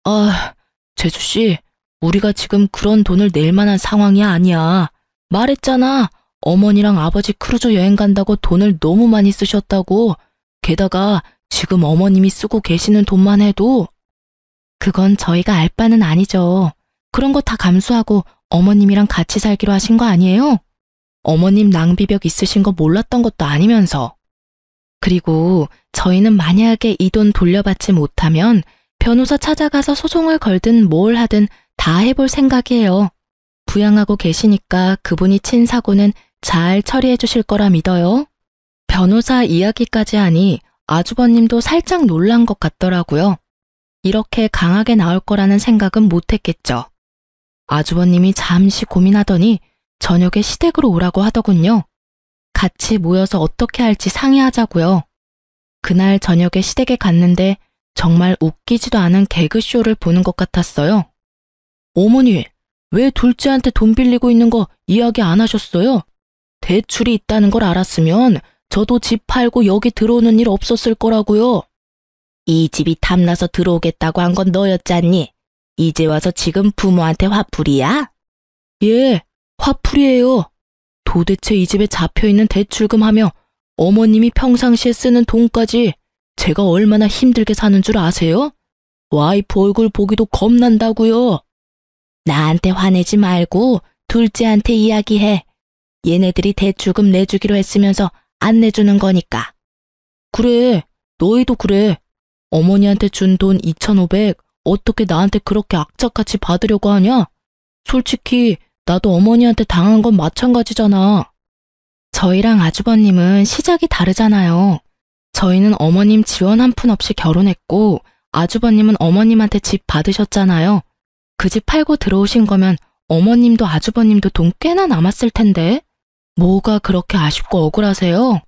S1: 아, 제주씨, 우리가 지금 그런 돈을 낼 만한 상황이 아니야. 말했잖아. 어머니랑 아버지 크루즈 여행 간다고 돈을 너무 많이 쓰셨다고. 게다가 지금 어머님이 쓰고 계시는 돈만 해도. 그건 저희가 알 바는 아니죠. 그런 거 다 감수하고 어머님이랑 같이 살기로 하신 거 아니에요? 어머님 낭비벽 있으신 거 몰랐던 것도 아니면서. 그리고 저희는 만약에 이 돈 돌려받지 못하면 변호사 찾아가서 소송을 걸든 뭘 하든 다 해볼 생각이에요. 부양하고 계시니까 그분이 친 사고는 잘 처리해 주실 거라 믿어요. 변호사 이야기까지 하니 아주버님도 살짝 놀란 것 같더라고요. 이렇게 강하게 나올 거라는 생각은 못했겠죠. 아주버님이 잠시 고민하더니 저녁에 시댁으로 오라고 하더군요. 같이 모여서 어떻게 할지 상의하자고요. 그날 저녁에 시댁에 갔는데 정말 웃기지도 않은 개그쇼를 보는 것 같았어요. 어머니, 왜 둘째한테 돈 빌리고 있는 거 이야기 안 하셨어요? 대출이 있다는 걸 알았으면 저도 집 팔고 여기 들어오는 일 없었을 거라고요. 이 집이 탐나서 들어오겠다고 한 건 너였잖니? 이제 와서 지금 부모한테 화풀이야? 예, 화풀이에요. 도대체 이 집에 잡혀있는 대출금 하며 어머님이 평상시에 쓰는 돈까지 제가 얼마나 힘들게 사는 줄 아세요? 와이프 얼굴 보기도 겁난다고요. 나한테 화내지 말고 둘째한테 이야기해. 얘네들이 대출금 내주기로 했으면서 안 내주는 거니까. 그래, 너희도 그래. 어머니한테 준 돈 2,500 어떻게 나한테 그렇게 악착같이 받으려고 하냐? 솔직히 나도 어머니한테 당한 건 마찬가지잖아. 저희랑 아주버님은 시작이 다르잖아요. 저희는 어머님 지원 한 푼 없이 결혼했고 아주버님은 어머님한테 집 받으셨잖아요. 그 집 팔고 들어오신 거면 어머님도 아주버님도 돈 꽤나 남았을 텐데 뭐가 그렇게 아쉽고 억울하세요?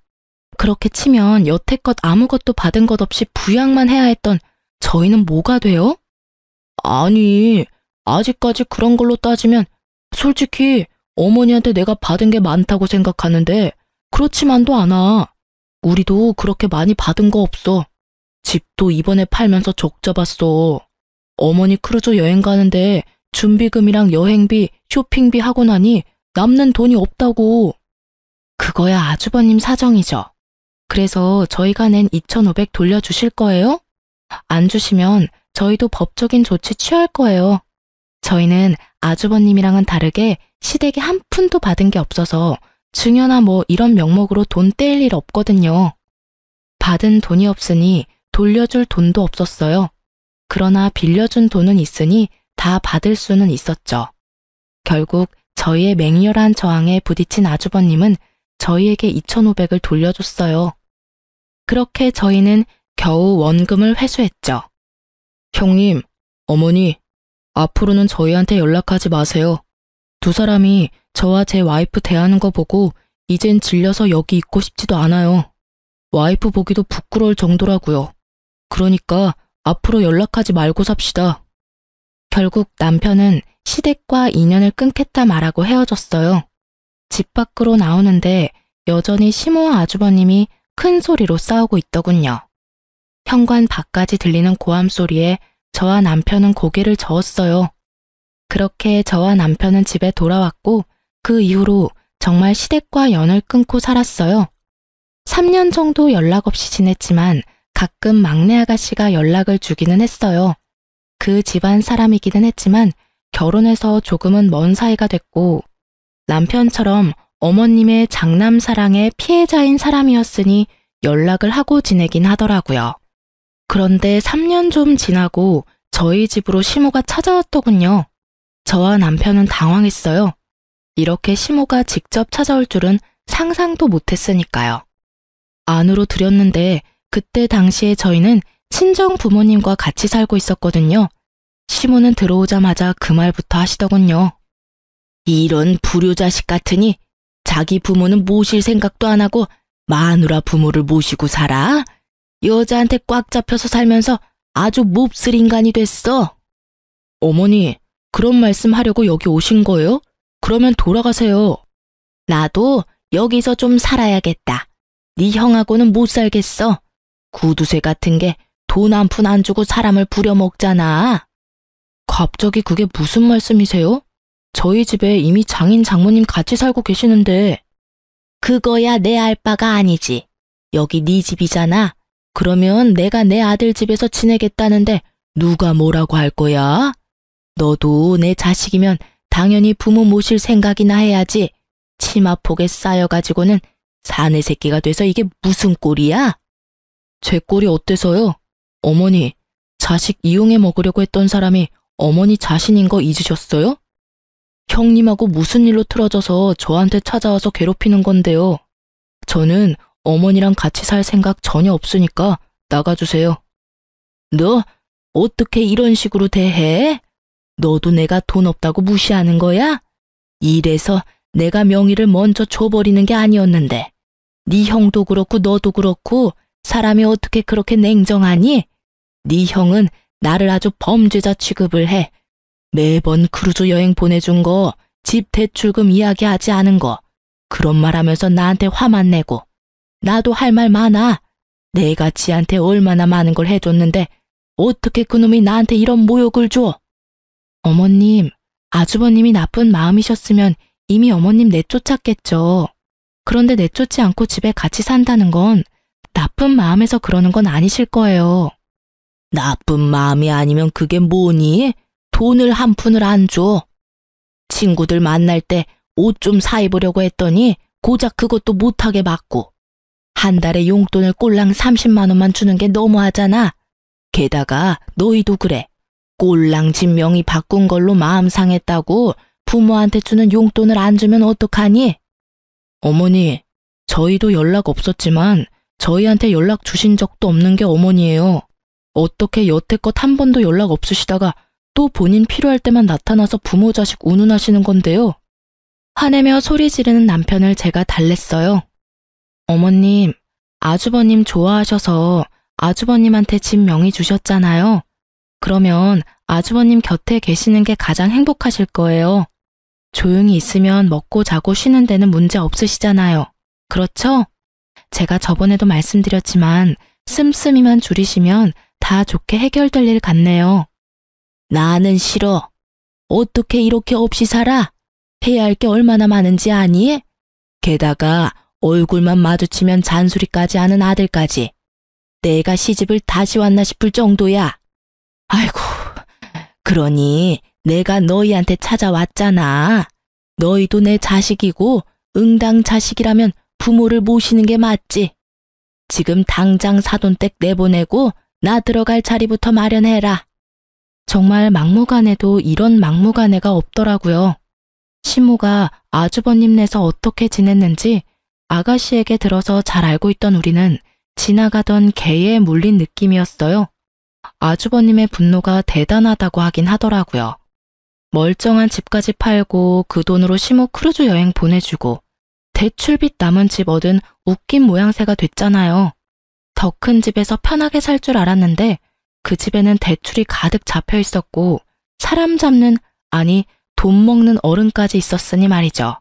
S1: 그렇게 치면 여태껏 아무것도 받은 것 없이 부양만 해야 했던 저희는 뭐가 돼요? 아니, 아직까지 그런 걸로 따지면 솔직히 어머니한테 내가 받은 게 많다고 생각하는데 그렇지만도 않아. 우리도 그렇게 많이 받은 거 없어. 집도 이번에 팔면서 적자 봤어. 어머니 크루즈 여행 가는데 준비금이랑 여행비, 쇼핑비 하고 나니 남는 돈이 없다고. 그거야 아주버님 사정이죠. 그래서 저희가 낸 2,500 돌려주실 거예요? 안 주시면 저희도 법적인 조치 취할 거예요. 저희는 아주버님이랑은 다르게 시댁에 한 푼도 받은 게 없어서 증여나 뭐 이런 명목으로 돈 떼일 일 없거든요. 받은 돈이 없으니 돌려줄 돈도 없었어요. 그러나 빌려준 돈은 있으니 다 받을 수는 있었죠. 결국 저희의 맹렬한 저항에 부딪힌 아주버님은 저희에게 2,500을 돌려줬어요. 그렇게 저희는 겨우 원금을 회수했죠. 형님, 어머니, 앞으로는 저희한테 연락하지 마세요. 두 사람이 저와 제 와이프 대하는 거 보고 이젠 질려서 여기 있고 싶지도 않아요. 와이프 보기도 부끄러울 정도라고요. 그러니까 앞으로 연락하지 말고 삽시다. 결국 남편은 시댁과 인연을 끊겠다 말하고 헤어졌어요. 집 밖으로 나오는데 여전히 시모와 아주버님이 큰 소리로 싸우고 있더군요. 현관 밖까지 들리는 고함 소리에 저와 남편은 고개를 저었어요. 그렇게 저와 남편은 집에 돌아왔고 그 이후로 정말 시댁과 연을 끊고 살았어요. 3년 정도 연락 없이 지냈지만 가끔 막내 아가씨가 연락을 주기는 했어요. 그 집안 사람이기는 했지만 결혼해서 조금은 먼 사이가 됐고 남편처럼 어머님의 장남 사랑의 피해자인 사람이었으니 연락을 하고 지내긴 하더라고요. 그런데 3년 좀 지나고 저희 집으로 시모가 찾아왔더군요. 저와 남편은 당황했어요. 이렇게 시모가 직접 찾아올 줄은 상상도 못했으니까요. 안으로 들였는데 그때 당시에 저희는 친정 부모님과 같이 살고 있었거든요. 시모는 들어오자마자 그 말부터 하시더군요. 이런 불효자식 같으니 자기 부모는 모실 생각도 안 하고 마누라 부모를 모시고 살아? 여자한테 꽉 잡혀서 살면서 아주 몹쓸 인간이 됐어. 어머니, 그런 말씀 하려고 여기 오신 거예요? 그러면 돌아가세요. 나도 여기서 좀 살아야겠다. 네 형하고는 못 살겠어. 구두쇠 같은 게 돈 한 푼 안 주고 사람을 부려먹잖아. 갑자기 그게 무슨 말씀이세요? 저희 집에 이미 장인 장모님 같이 살고 계시는데. 그거야 내 알 바가 아니지. 여기 네 집이잖아. 그러면 내가 내 아들 집에서 지내겠다는데 누가 뭐라고 할 거야? 너도 내 자식이면 당연히 부모 모실 생각이나 해야지. 치마폭에 쌓여가지고는 사내 새끼가 돼서 이게 무슨 꼴이야? 제 꼴이 어때서요? 어머니, 자식 이용해 먹으려고 했던 사람이 어머니 자신인 거 잊으셨어요? 형님하고 무슨 일로 틀어져서 저한테 찾아와서 괴롭히는 건데요. 저는 어머니랑 같이 살 생각 전혀 없으니까 나가주세요. 너 어떻게 이런 식으로 대해? 너도 내가 돈 없다고 무시하는 거야? 이래서 내가 명의를 먼저 줘버리는 게 아니었는데 네 형도 그렇고 너도 그렇고 사람이 어떻게 그렇게 냉정하니? 네 형은 나를 아주 범죄자 취급을 해. 매번 크루즈 여행 보내준 거, 집 대출금 이야기하지 않은 거, 그런 말 하면서 나한테 화만 내고. 나도 할 말 많아. 내가 지한테 얼마나 많은 걸 해줬는데 어떻게 그놈이 나한테 이런 모욕을 줘? 어머님, 아주버님이 나쁜 마음이셨으면 이미 어머님 내쫓았겠죠. 그런데 내쫓지 않고 집에 같이 산다는 건 나쁜 마음에서 그러는 건 아니실 거예요. 나쁜 마음이 아니면 그게 뭐니? 돈을 한 푼을 안 줘. 친구들 만날 때 옷 좀 사입으려고 했더니 고작 그것도 못하게 맞고 한 달에 용돈을 꼴랑 30만 원만 주는 게 너무하잖아. 게다가 너희도 그래. 꼴랑 집 명의 바꾼 걸로 마음 상했다고 부모한테 주는 용돈을 안 주면 어떡하니? 어머니, 저희도 연락 없었지만 저희한테 연락 주신 적도 없는 게 어머니예요. 어떻게 여태껏 한 번도 연락 없으시다가 또 본인 필요할 때만 나타나서 부모 자식 운운하시는 건데요. 화내며 소리 지르는 남편을 제가 달랬어요. 어머님, 아주버님 좋아하셔서 아주버님한테 집 명의 주셨잖아요. 그러면 아주버님 곁에 계시는 게 가장 행복하실 거예요. 조용히 있으면 먹고 자고 쉬는 데는 문제 없으시잖아요. 그렇죠? 제가 저번에도 말씀드렸지만 씀씀이만 줄이시면 다 좋게 해결될 일 같네요. 나는 싫어. 어떻게 이렇게 없이 살아? 해야 할 게 얼마나 많은지 아니? 게다가 얼굴만 마주치면 잔소리까지 하는 아들까지. 내가 시집을 다시 왔나 싶을 정도야. 아이고, 그러니 내가 너희한테 찾아왔잖아. 너희도 내 자식이고 응당 자식이라면 부모를 모시는 게 맞지. 지금 당장 사돈댁 내보내고 나 들어갈 자리부터 마련해라. 정말 막무가내도 이런 막무가내가 없더라고요. 시모가 아주버님네서 어떻게 지냈는지 아가씨에게 들어서 잘 알고 있던 우리는 지나가던 개에 물린 느낌이었어요. 아주버님의 분노가 대단하다고 하긴 하더라고요. 멀쩡한 집까지 팔고 그 돈으로 시모 크루즈 여행 보내주고 대출빚 남은 집 얻은 웃긴 모양새가 됐잖아요. 더 큰 집에서 편하게 살 줄 알았는데 그 집에는 대출이 가득 잡혀 있었고 사람 잡는, 아니 돈 먹는 어른까지 있었으니 말이죠.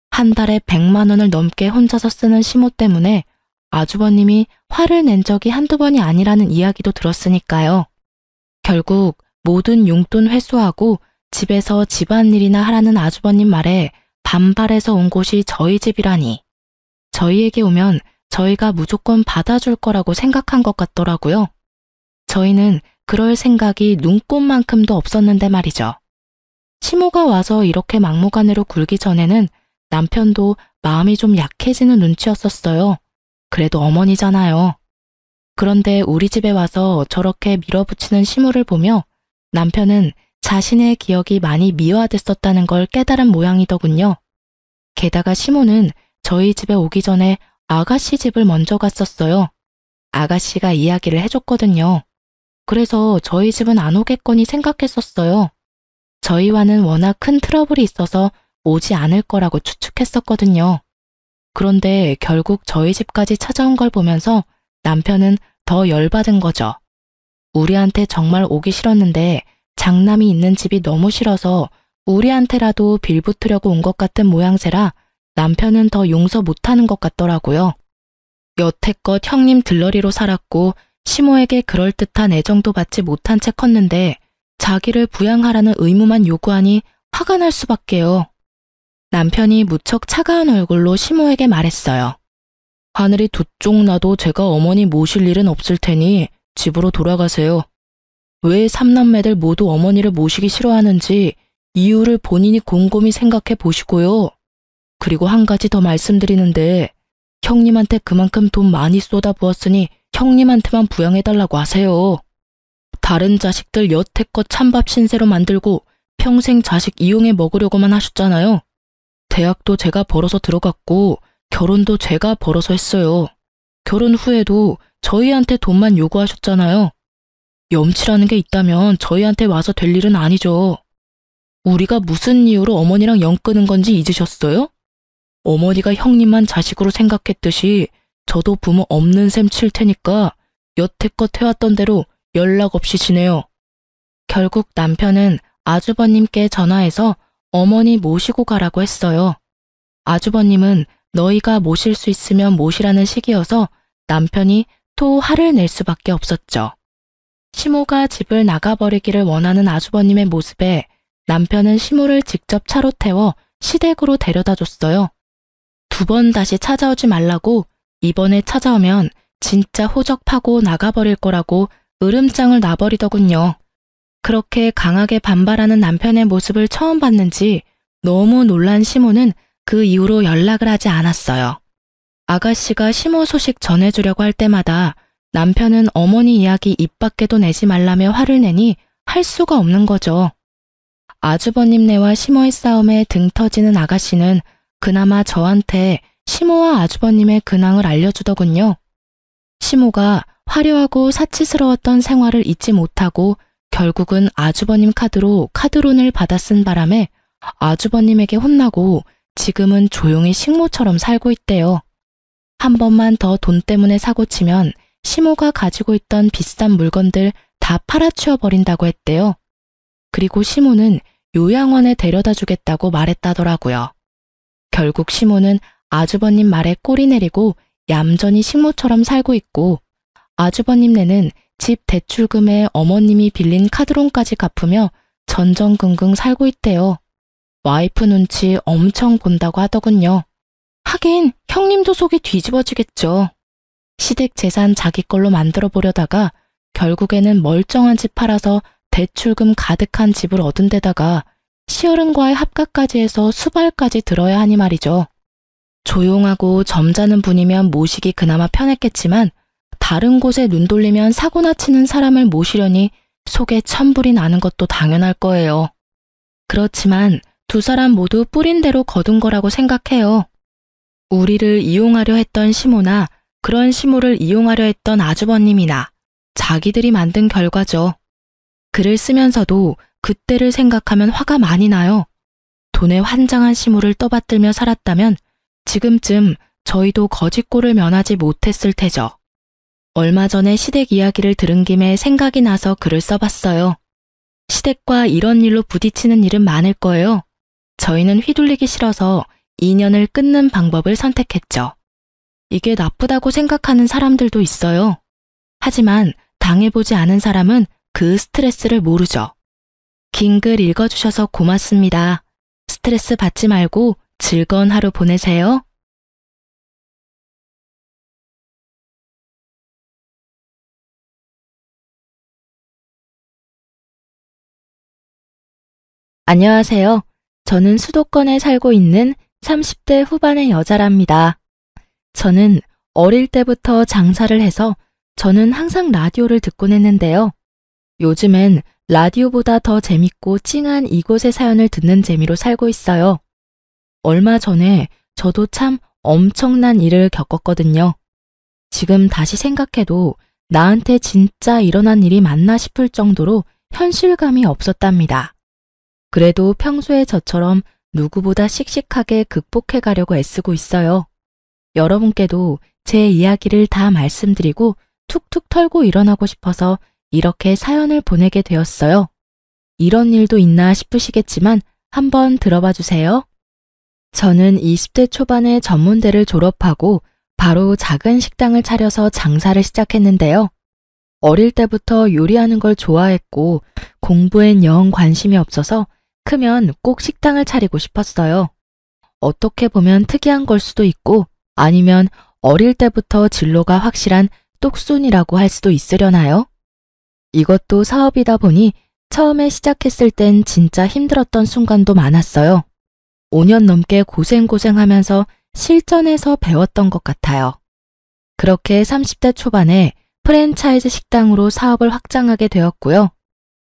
S1: 한 달에 100만 원을 넘게 혼자서 쓰는 시모 때문에 아주버님이 화를 낸 적이 한두 번이 아니라는 이야기도 들었으니까요. 결국 모든 용돈 회수하고 집에서 집안일이나 하라는 아주버님 말에 반발해서 온 곳이 저희 집이라니. 저희에게 오면 저희가 무조건 받아줄 거라고 생각한 것 같더라고요. 저희는 그럴 생각이 눈꼽만큼도 없었는데 말이죠. 시모가 와서 이렇게 막무가내로 굴기 전에는 남편도 마음이 좀 약해지는 눈치였었어요. 그래도 어머니잖아요. 그런데 우리 집에 와서 저렇게 밀어붙이는 시모를 보며 남편은 자신의 기억이 많이 미화됐었다는 걸 깨달은 모양이더군요. 게다가 시모는 저희 집에 오기 전에 아가씨 집을 먼저 갔었어요. 아가씨가 이야기를 해줬거든요. 그래서 저희 집은 안 오겠거니 생각했었어요. 저희와는 워낙 큰 트러블이 있어서 오지 않을 거라고 추측했었거든요. 그런데 결국 저희 집까지 찾아온 걸 보면서 남편은 더 열받은 거죠. 우리한테 정말 오기 싫었는데 장남이 있는 집이 너무 싫어서 우리한테라도 빌붙으려고 온 것 같은 모양새라 남편은 더 용서 못하는 것 같더라고요. 여태껏 형님 들러리로 살았고 시모에게 그럴듯한 애정도 받지 못한 채 컸는데 자기를 부양하라는 의무만 요구하니 화가 날 수밖에요. 남편이 무척 차가운 얼굴로 시모에게 말했어요. 하늘이 두 쪽 나도 제가 어머니 모실 일은 없을 테니 집으로 돌아가세요. 왜 삼남매들 모두 어머니를 모시기 싫어하는지 이유를 본인이 곰곰이 생각해 보시고요. 그리고 한 가지 더 말씀드리는데 형님한테 그만큼 돈 많이 쏟아부었으니 형님한테만 부양해달라고 하세요. 다른 자식들 여태껏 찬밥 신세로 만들고 평생 자식 이용해 먹으려고만 하셨잖아요. 대학도 제가 벌어서 들어갔고 결혼도 제가 벌어서 했어요. 결혼 후에도 저희한테 돈만 요구하셨잖아요. 염치라는 게 있다면 저희한테 와서 될 일은 아니죠. 우리가 무슨 이유로 어머니랑 연 끊은 건지 잊으셨어요? 어머니가 형님만 자식으로 생각했듯이 저도 부모 없는 셈 칠 테니까 여태껏 해왔던 대로 연락 없이 지내요. 결국 남편은 아주버님께 전화해서 어머니 모시고 가라고 했어요. 아주버님은 너희가 모실 수 있으면 모시라는 식이어서 남편이 또 화를 낼 수밖에 없었죠. 시모가 집을 나가버리기를 원하는 아주버님의 모습에 남편은 시모를 직접 차로 태워 시댁으로 데려다 줬어요. 2번 다시 찾아오지 말라고 이번에 찾아오면 진짜 호적 파고 나가버릴 거라고 으름장을 놔버리더군요. 그렇게 강하게 반발하는 남편의 모습을 처음 봤는지 너무 놀란 시모는 그 이후로 연락을 하지 않았어요. 아가씨가 시모 소식 전해주려고 할 때마다 남편은 어머니 이야기 입 밖에도 내지 말라며 화를 내니 할 수가 없는 거죠. 아주버님네와 시모의 싸움에 등 터지는 아가씨는 그나마 저한테 시모와 아주버님의 근황을 알려주더군요. 시모가 화려하고 사치스러웠던 생활을 잊지 못하고 결국은 아주버님 카드로 카드론을 받아 쓴 바람에 아주버님에게 혼나고 지금은 조용히 식모처럼 살고 있대요. 한 번만 더 돈 때문에 사고치면 시모가 가지고 있던 비싼 물건들 다 팔아치워 버린다고 했대요. 그리고 시모는 요양원에 데려다 주겠다고 말했다더라고요. 결국 시모는 아주버님 말에 꼬리 내리고 얌전히 식모처럼 살고 있고 아주버님네는 집 대출금에 어머님이 빌린 카드론까지 갚으며 전전긍긍 살고 있대요. 와이프 눈치 엄청 본다고 하더군요. 하긴 형님도 속이 뒤집어지겠죠. 시댁 재산 자기 걸로 만들어 보려다가 결국에는 멀쩡한 집 팔아서 대출금 가득한 집을 얻은 데다가 시어른과의 합가까지 해서 수발까지 들어야 하니 말이죠. 조용하고 점잖은 분이면 모시기 그나마 편했겠지만 다른 곳에 눈 돌리면 사고나 치는 사람을 모시려니 속에 천불이 나는 것도 당연할 거예요. 그렇지만 두 사람 모두 뿌린 대로 거둔 거라고 생각해요. 우리를 이용하려 했던 시모나 그런 시모를 이용하려 했던 아주버님이나 자기들이 만든 결과죠. 글을 쓰면서도 그때를 생각하면 화가 많이 나요. 돈에 환장한 시모를 떠받들며 살았다면 지금쯤 저희도 거짓골을 면하지 못했을 테죠. 얼마 전에 시댁 이야기를 들은 김에 생각이 나서 글을 써봤어요. 시댁과 이런 일로 부딪히는 일은 많을 거예요. 저희는 휘둘리기 싫어서 인연을 끊는 방법을 선택했죠. 이게 나쁘다고 생각하는 사람들도 있어요. 하지만 당해보지 않은 사람은 그 스트레스를 모르죠. 긴 글 읽어주셔서 고맙습니다. 스트레스 받지 말고 즐거운 하루 보내세요. 안녕하세요. 저는 수도권에 살고 있는 30대 후반의 여자랍니다. 저는 어릴 때부터 장사를 해서 저는 항상 라디오를 듣곤 했는데요. 요즘엔 라디오보다 더 재밌고 찡한 이곳의 사연을 듣는 재미로 살고 있어요. 얼마 전에 저도 참 엄청난 일을 겪었거든요. 지금 다시 생각해도 나한테 진짜 일어난 일이 맞나 싶을 정도로 현실감이 없었답니다. 그래도 평소에 저처럼 누구보다 씩씩하게 극복해 가려고 애쓰고 있어요. 여러분께도 제 이야기를 다 말씀드리고 툭툭 털고 일어나고 싶어서 이렇게 사연을 보내게 되었어요. 이런 일도 있나 싶으시겠지만 한번 들어봐 주세요. 저는 20대 초반에 전문대를 졸업하고 바로 작은 식당을 차려서 장사를 시작했는데요. 어릴 때부터 요리하는 걸 좋아했고 공부엔 영 관심이 없어서 크면 꼭 식당을 차리고 싶었어요. 어떻게 보면 특이한 걸 수도 있고 아니면 어릴 때부터 진로가 확실한 똑순이라고 할 수도 있으려나요? 이것도 사업이다 보니 처음에 시작했을 땐 진짜 힘들었던 순간도 많았어요. 5년 넘게 고생하면서 실전에서 배웠던 것 같아요. 그렇게 30대 초반에 프랜차이즈 식당으로 사업을 확장하게 되었고요.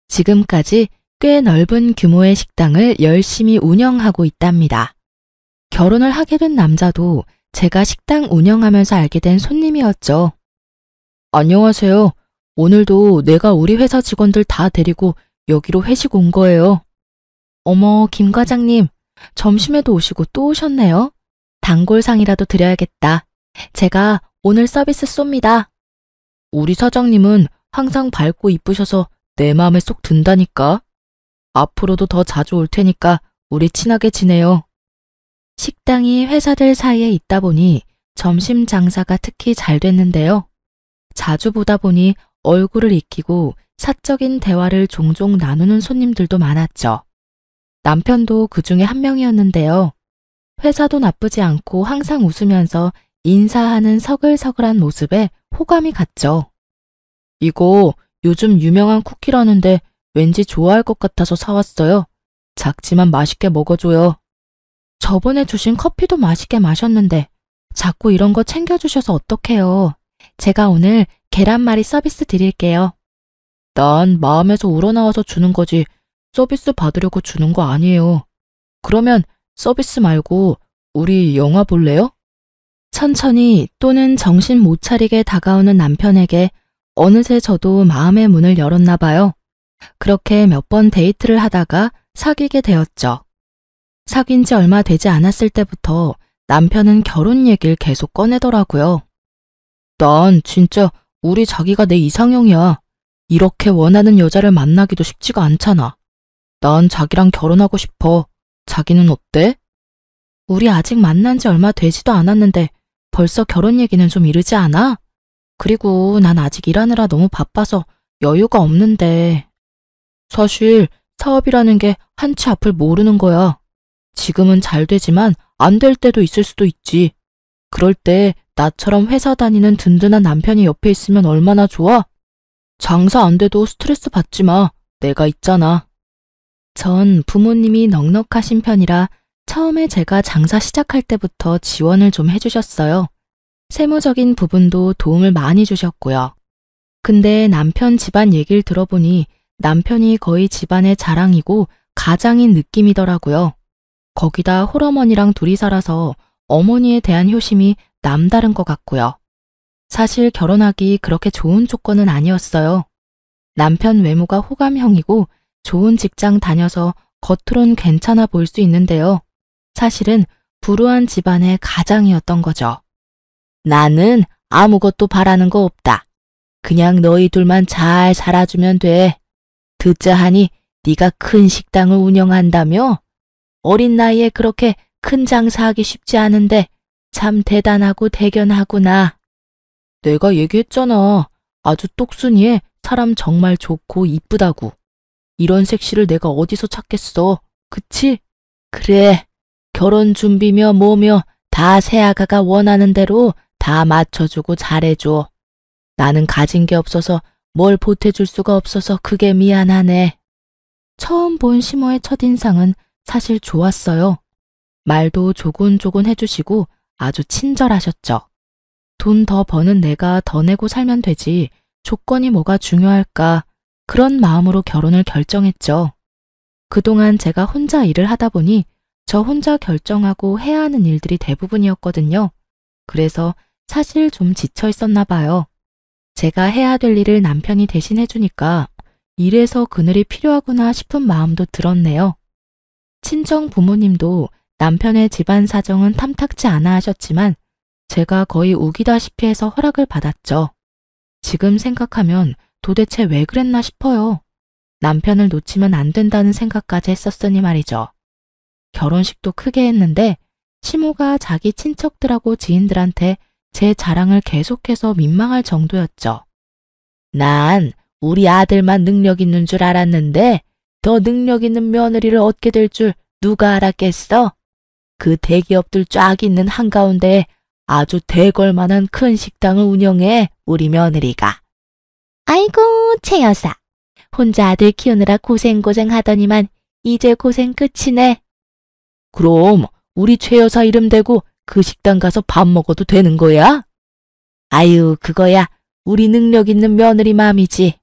S1: 지금까지 꽤 넓은 규모의 식당을 열심히 운영하고 있답니다. 결혼을 하게 된 남자도 제가 식당 운영하면서 알게 된 손님이었죠. 안녕하세요. 오늘도 내가 우리 회사 직원들 다 데리고 여기로 회식 온 거예요. 어머, 김 과장님. 점심에도 오시고 또 오셨네요. 단골상이라도 드려야겠다. 제가 오늘 서비스 쏩니다. 우리 사장님은 항상 밝고 이쁘셔서 내 마음에 쏙 든다니까. 앞으로도 더 자주 올 테니까 우리 친하게 지내요. 식당이 회사들 사이에 있다 보니 점심 장사가 특히 잘 됐는데요. 자주 보다 보니 얼굴을 익히고 사적인 대화를 종종 나누는 손님들도 많았죠. 남편도 그 중에 한 명이었는데요. 회사도 나쁘지 않고 항상 웃으면서 인사하는 서글서글한 모습에 호감이 갔죠. 이거 요즘 유명한 쿠키라는데 왠지 좋아할 것 같아서 사왔어요. 작지만 맛있게 먹어줘요. 저번에 주신 커피도 맛있게 마셨는데 자꾸 이런 거 챙겨주셔서 어떡해요. 제가 오늘 계란말이 서비스 드릴게요. 난 마음에서 우러나와서 주는 거지 서비스 받으려고 주는 거 아니에요. 그러면 서비스 말고 우리 영화 볼래요? 천천히 또는 정신 못 차리게 다가오는 남편에게 어느새 저도 마음의 문을 열었나 봐요. 그렇게 몇 번 데이트를 하다가 사귀게 되었죠. 사귄 지 얼마 되지 않았을 때부터 남편은 결혼 얘기를 계속 꺼내더라고요. 난 진짜 우리 자기가 내 이상형이야. 이렇게 원하는 여자를 만나기도 쉽지가 않잖아. 난 자기랑 결혼하고 싶어. 자기는 어때? 우리 아직 만난 지 얼마 되지도 않았는데 벌써 결혼 얘기는 좀 이르지 않아? 그리고 난 아직 일하느라 너무 바빠서 여유가 없는데. 사실 사업이라는 게 한치 앞을 모르는 거야. 지금은 잘 되지만 안 될 때도 있을 수도 있지. 그럴 때 나처럼 회사 다니는 든든한 남편이 옆에 있으면 얼마나 좋아? 장사 안 돼도 스트레스 받지 마. 내가 있잖아. 전 부모님이 넉넉하신 편이라 처음에 제가 장사 시작할 때부터 지원을 좀 해주셨어요. 세무적인 부분도 도움을 많이 주셨고요. 근데 남편 집안 얘기를 들어보니 남편이 거의 집안의 자랑이고 가장인 느낌이더라고요. 거기다 홀어머니랑 둘이 살아서 어머니에 대한 효심이 남다른 것 같고요. 사실 결혼하기 그렇게 좋은 조건은 아니었어요. 남편 외모가 호감형이고 좋은 직장 다녀서 겉으론 괜찮아 보일 수 있는데요. 사실은 불우한 집안의 가장이었던 거죠. 나는 아무것도 바라는 거 없다. 그냥 너희 둘만 잘 살아주면 돼. 듣자 하니 네가 큰 식당을 운영한다며? 어린 나이에 그렇게 큰 장사하기 쉽지 않은데 참 대단하고 대견하구나. 내가 얘기했잖아. 아주 똑순이에 사람 정말 좋고 이쁘다고. 이런 색시를 내가 어디서 찾겠어. 그치? 그래. 결혼 준비며 뭐며 다 새아가가 원하는 대로 다 맞춰주고 잘해줘. 나는 가진 게 없어서 뭘 보태줄 수가 없어서 그게 미안하네. 처음 본 시모의 첫인상은 사실 좋았어요. 말도 조곤조곤 해주시고 아주 친절하셨죠. 돈 더 버는 내가 더 내고 살면 되지 조건이 뭐가 중요할까 그런 마음으로 결혼을 결정했죠. 그동안 제가 혼자 일을 하다 보니 저 혼자 결정하고 해야 하는 일들이 대부분이었거든요. 그래서 사실 좀 지쳐 있었나 봐요. 제가 해야 될 일을 남편이 대신 해주니까 이래서 그늘이 필요하구나 싶은 마음도 들었네요. 친정 부모님도 남편의 집안 사정은 탐탁치 않아 하셨지만 제가 거의 우기다시피 해서 허락을 받았죠. 지금 생각하면 도대체 왜 그랬나 싶어요. 남편을 놓치면 안 된다는 생각까지 했었으니 말이죠. 결혼식도 크게 했는데 시모가 자기 친척들하고 지인들한테 제 자랑을 계속해서 민망할 정도였죠. 난 우리 아들만 능력 있는 줄 알았는데 더 능력 있는 며느리를 얻게 될 줄 누가 알았겠어?
S2: 그 대기업들 쫙 있는 한가운데 아주 대걸만한 큰 식당을 운영해, 우리 며느리가. 아이고, 최 여사. 혼자 아들 키우느라 고생 하더니만 이제 고생 끝이네. 그럼 우리 최 여사 이름 대고 그 식당 가서 밥 먹어도 되는 거야? 아유, 그거야 우리 능력 있는 며느리 맘이지.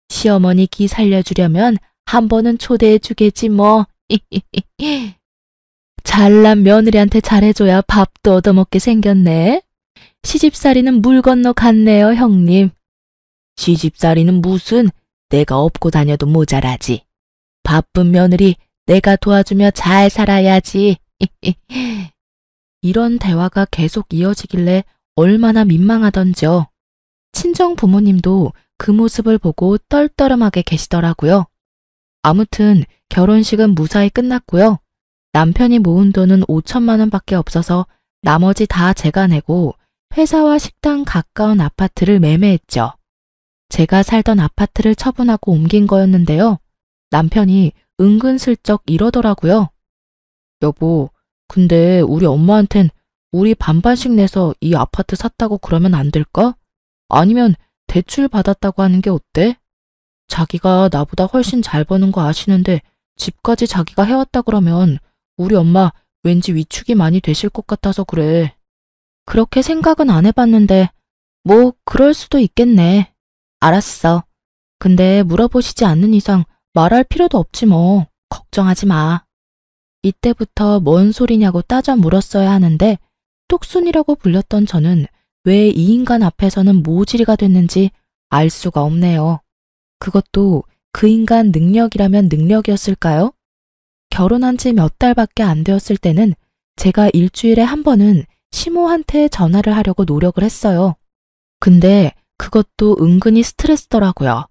S2: 시어머니 기 살려주려면 한 번은 초대해 주겠지 뭐. 잘난 며느리한테 잘해줘야 밥도 얻어먹게 생겼네. 시집살이는 물 건너 갔네요, 형님. 시집살이는 무슨, 내가 업고 다녀도 모자라지. 바쁜 며느리 내가 도와주며 잘 살아야지. 이런 대화가 계속 이어지길래 얼마나 민망하던지요. 친정 부모님도 그 모습을 보고 떨떠름하게 계시더라고요. 아무튼 결혼식은 무사히 끝났고요. 남편이 모은 돈은 5천만 원밖에 없어서 나머지 다 제가 내고 회사와 식당 가까운 아파트를 매매했죠. 제가 살던 아파트를 처분하고 옮긴 거였는데요. 남편이 은근슬쩍 이러더라고요. 여보, 근데 우리 엄마한텐 우리 반반씩 내서 이 아파트 샀다고 그러면 안 될까? 아니면 대출 받았다고 하는 게 어때? 자기가 나보다 훨씬 잘 버는 거 아시는데 집까지 자기가 해왔다 그러면 우리 엄마 왠지 위축이 많이 되실 것 같아서 그래. 그렇게 생각은 안 해봤는데 뭐 그럴 수도 있겠네. 알았어. 근데 물어보시지 않는 이상 말할 필요도 없지 뭐. 걱정하지 마. 이때부터 뭔 소리냐고 따져 물었어야 하는데 똑순이라고 불렸던 저는 왜 이 인간 앞에서는 모지리가 됐는지 알 수가 없네요. 그것도 그 인간 능력이라면 능력이었을까요? 결혼한 지 몇 달밖에 안 되었을 때는 제가 일주일에 한 번은 시모한테 전화를 하려고 노력을 했어요. 근데 그것도 은근히 스트레스더라고요.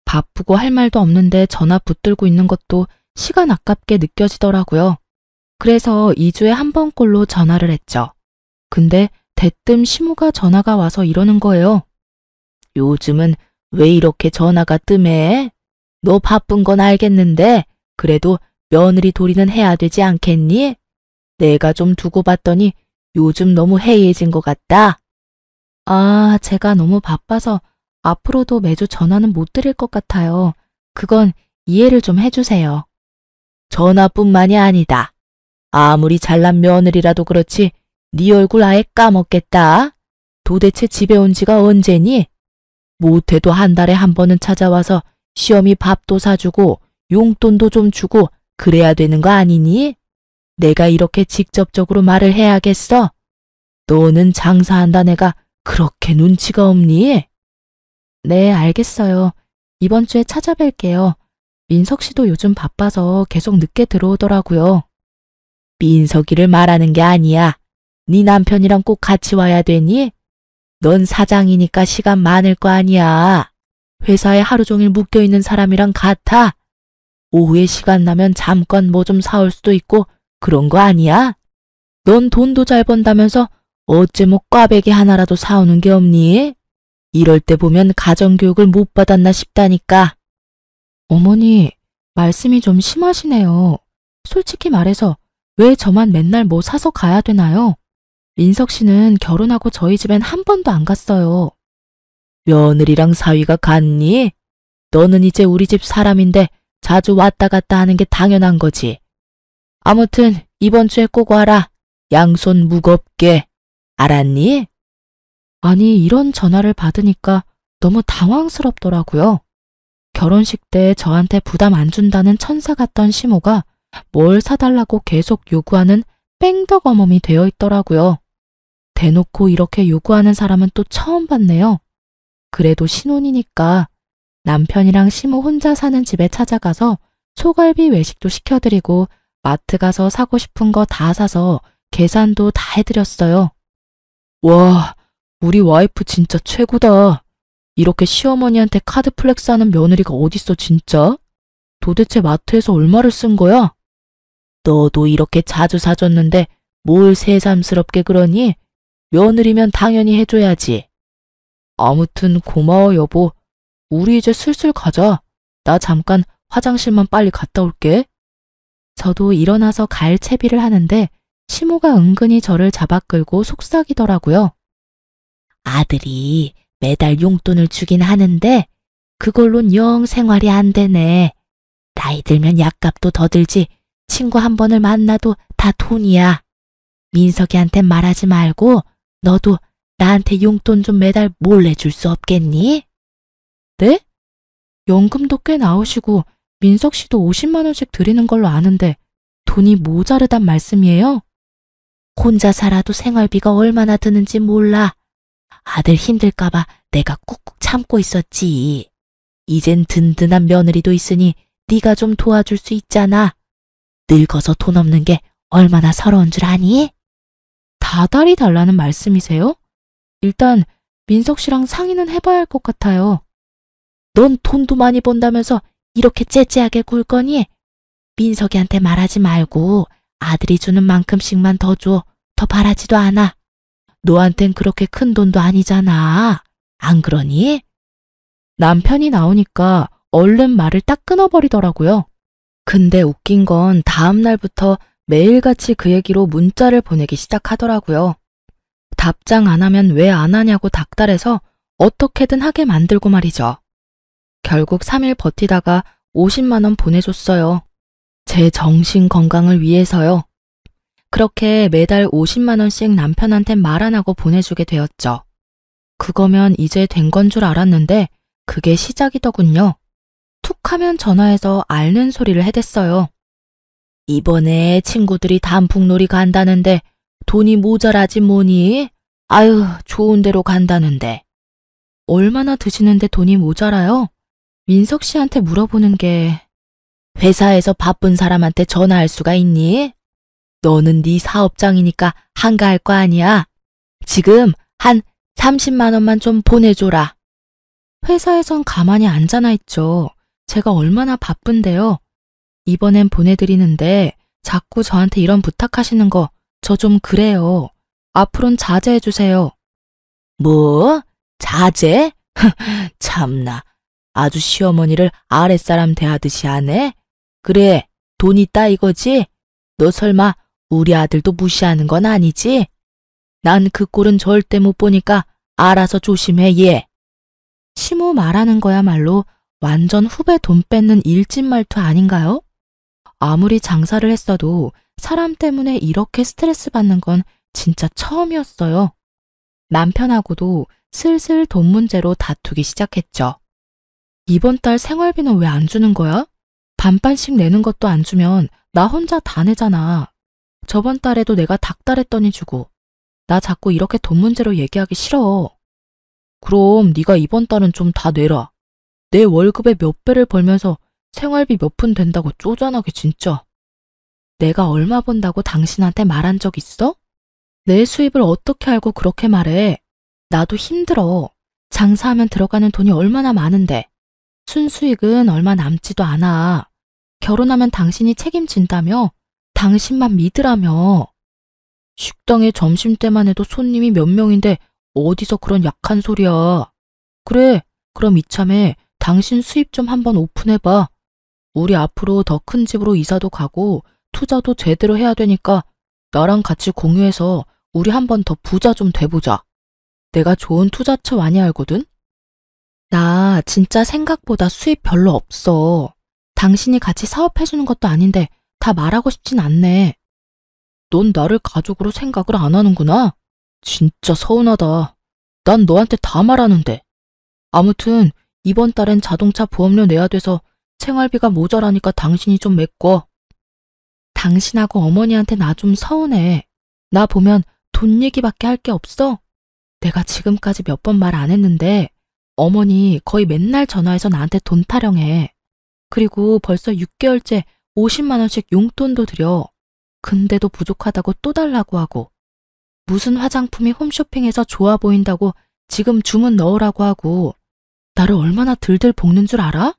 S2: 바쁘고 할 말도 없는데 전화 붙들고 있는 것도 시간 아깝게 느껴지더라고요. 그래서 2주에 한 번꼴로 전화를 했죠. 근데 대뜸 시모가 전화가 와서 이러는 거예요. 요즘은 왜 이렇게 전화가 뜸해? 너 바쁜 건 알겠는데 그래도 며느리 도리는 해야 되지 않겠니? 내가 좀 두고 봤더니 요즘 너무 해이해진 것 같다. 아, 제가 너무 바빠서 앞으로도 매주 전화는 못 드릴 것 같아요. 그건 이해를 좀 해주세요. 전화뿐만이 아니다. 아무리 잘난 며느리라도 그렇지 네 얼굴 아예 까먹겠다. 도대체 집에 온 지가 언제니? 못해도 한 달에 한 번은 찾아와서 시어미 밥도 사주고 용돈도 좀 주고 그래야 되는 거 아니니? 내가 이렇게 직접적으로 말을 해야겠어? 너는 장사한다 애가 그렇게 눈치가 없니? 네, 알겠어요. 이번 주에 찾아뵐게요. 민석 씨도 요즘 바빠서 계속 늦게 들어오더라고요. 민석이를 말하는 게 아니야. 네 남편이랑 꼭 같이 와야 되니? 넌 사장이니까 시간 많을 거 아니야. 회사에 하루 종일 묶여있는 사람이랑 같아. 오후에 시간 나면 잠깐 뭐 좀 사올 수도 있고 그런 거 아니야? 넌 돈도 잘 번다면서 어째 뭐 꽈배기 하나라도 사오는 게 없니? 이럴 때 보면 가정교육을 못 받았나 싶다니까. 어머니, 말씀이 좀 심하시네요. 솔직히 말해서 왜 저만 맨날 뭐 사서 가야 되나요? 민석 씨는 결혼하고 저희 집엔 한 번도 안 갔어요. 며느리랑 사위가 같니? 너는 이제 우리 집 사람인데 자주 왔다 갔다 하는 게 당연한 거지. 아무튼 이번 주에 꼭 와라. 양손 무겁게. 알았니? 아니, 이런 전화를 받으니까 너무 당황스럽더라고요. 결혼식 때 저한테 부담 안 준다는 천사 같던 시모가 뭘 사달라고 계속 요구하는 뺑덕어멈이 되어 있더라고요. 대놓고 이렇게 요구하는 사람은 또 처음 봤네요. 그래도 신혼이니까 남편이랑 시모 혼자 사는 집에 찾아가서 소갈비 외식도 시켜드리고 마트 가서 사고 싶은 거 다 사서 계산도 다 해드렸어요. 와, 우리 와이프 진짜 최고다. 이렇게 시어머니한테 카드 플렉스하는 며느리가 어딨어 진짜? 도대체 마트에서 얼마를 쓴 거야? 너도 이렇게 자주 사줬는데 뭘 새삼스럽게 그러니? 며느리면 당연히 해줘야지. 아무튼 고마워 여보. 우리 이제 슬슬 가자. 나 잠깐 화장실만 빨리 갔다 올게. 저도 일어나서 갈 채비를 하는데 시모가 은근히 저를 잡아 끌고 속삭이더라고요. 아들이 매달 용돈을 주긴 하는데 그걸론 영 생활이 안 되네. 나이 들면 약값도 더 들지 친구 한 번을 만나도 다 돈이야. 민석이한테 말하지 말고 너도 나한테 용돈 좀 매달 몰래 줄 수 없겠니? 네? 연금도 꽤 나오시고 민석 씨도 50만 원씩 드리는 걸로 아는데 돈이 모자르단 말씀이에요? 혼자 살아도 생활비가 얼마나 드는지 몰라. 아들 힘들까봐 내가 꾹꾹 참고 있었지. 이젠 든든한 며느리도 있으니 네가 좀 도와줄 수 있잖아. 늙어서 돈 없는 게 얼마나 서러운 줄 아니? 다달이 달라는 말씀이세요? 일단 민석 씨랑 상의는 해봐야 할 것 같아요. 넌 돈도 많이 번다면서 이렇게 째째하게 굴 거니? 민석이한테 말하지 말고 아들이 주는 만큼씩만 더 줘. 더 바라지도 않아. 너한텐 그렇게 큰 돈도 아니잖아. 안 그러니? 남편이 나오니까 얼른 말을 딱 끊어버리더라고요.
S1: 근데 웃긴 건 다음 날부터 매일같이 그 얘기로 문자를 보내기 시작하더라고요. 답장 안 하면 왜 안 하냐고 닥달해서 어떻게든 하게 만들고 말이죠. 결국 3일 버티다가 50만 원 보내줬어요. 제 정신 건강을 위해서요. 그렇게 매달 50만 원씩 남편한테 말 안 하고 보내주게 되었죠. 그거면 이제 된 건 줄 알았는데 그게 시작이더군요. 툭 하면 전화해서 앓는 소리를 해댔어요. 이번에 친구들이 단풍놀이 간다는데 돈이 모자라지 뭐니? 아유, 좋은 데로 간다는데. 얼마나 드시는데 돈이 모자라요? 민석 씨한테 물어보는 게 회사에서 바쁜 사람한테 전화할 수가 있니? 너는 네 사업장이니까 한가할 거 아니야. 지금 한 30만 원만 좀 보내줘라. 회사에선 가만히 앉아나 있죠. 제가 얼마나 바쁜데요. 이번엔 보내드리는데 자꾸 저한테 이런 부탁하시는 거 저 좀 그래요. 앞으론 자제해주세요. 뭐? 자제? 참나. 아주 시어머니를 아랫사람 대하듯이 하네? 그래, 돈 있다 이거지? 너 설마 우리 아들도 무시하는 건 아니지? 난 그 꼴은 절대 못 보니까 알아서 조심해, 얘. 시모 말하는 거야말로 완전 후배 돈 뺏는 일진 말투 아닌가요? 아무리 장사를 했어도 사람 때문에 이렇게 스트레스 받는 건 진짜 처음이었어요. 남편하고도 슬슬 돈 문제로 다투기 시작했죠. 이번 달 생활비는 왜 안 주는 거야? 반반씩 내는 것도 안 주면 나 혼자 다 내잖아. 저번 달에도 내가 닥달했더니 주고. 나 자꾸 이렇게 돈 문제로 얘기하기 싫어. 그럼 네가 이번 달은 좀 다 내라. 내 월급의 몇 배를 벌면서 생활비 몇 푼 된다고 쪼잔하게 진짜. 내가 얼마 번다고 당신한테 말한 적 있어? 내 수입을 어떻게 알고 그렇게 말해? 나도 힘들어. 장사하면 들어가는 돈이 얼마나 많은데. 순수익은 얼마 남지도 않아. 결혼하면 당신이 책임진다며? 당신만 믿으라며. 식당에 점심때만 해도 손님이 몇 명인데 어디서 그런 약한 소리야. 그래, 그럼 이참에 당신 수입 좀 한번 오픈해봐. 우리 앞으로 더 큰 집으로 이사도 가고 투자도 제대로 해야 되니까 나랑 같이 공유해서 우리 한번 더 부자 좀 돼보자. 내가 좋은 투자처 많이 알거든? 나 진짜 생각보다 수입 별로 없어. 당신이 같이 사업해주는 것도 아닌데 다 말하고 싶진 않네. 넌 나를 가족으로 생각을 안 하는구나. 진짜 서운하다. 난 너한테 다 말하는데. 아무튼 이번 달엔 자동차 보험료 내야 돼서 생활비가 모자라니까 당신이 좀 메꿔. 당신하고 어머니한테 나 좀 서운해. 나 보면 돈 얘기밖에 할 게 없어. 내가 지금까지 몇 번 말 안 했는데 어머니 거의 맨날 전화해서 나한테 돈 타령해. 그리고 벌써 6개월째 50만 원씩 용돈도 드려. 근데도 부족하다고 또 달라고 하고. 무슨 화장품이 홈쇼핑에서 좋아 보인다고 지금 주문 넣으라고 하고. 나를 얼마나 들들 볶는 줄 알아?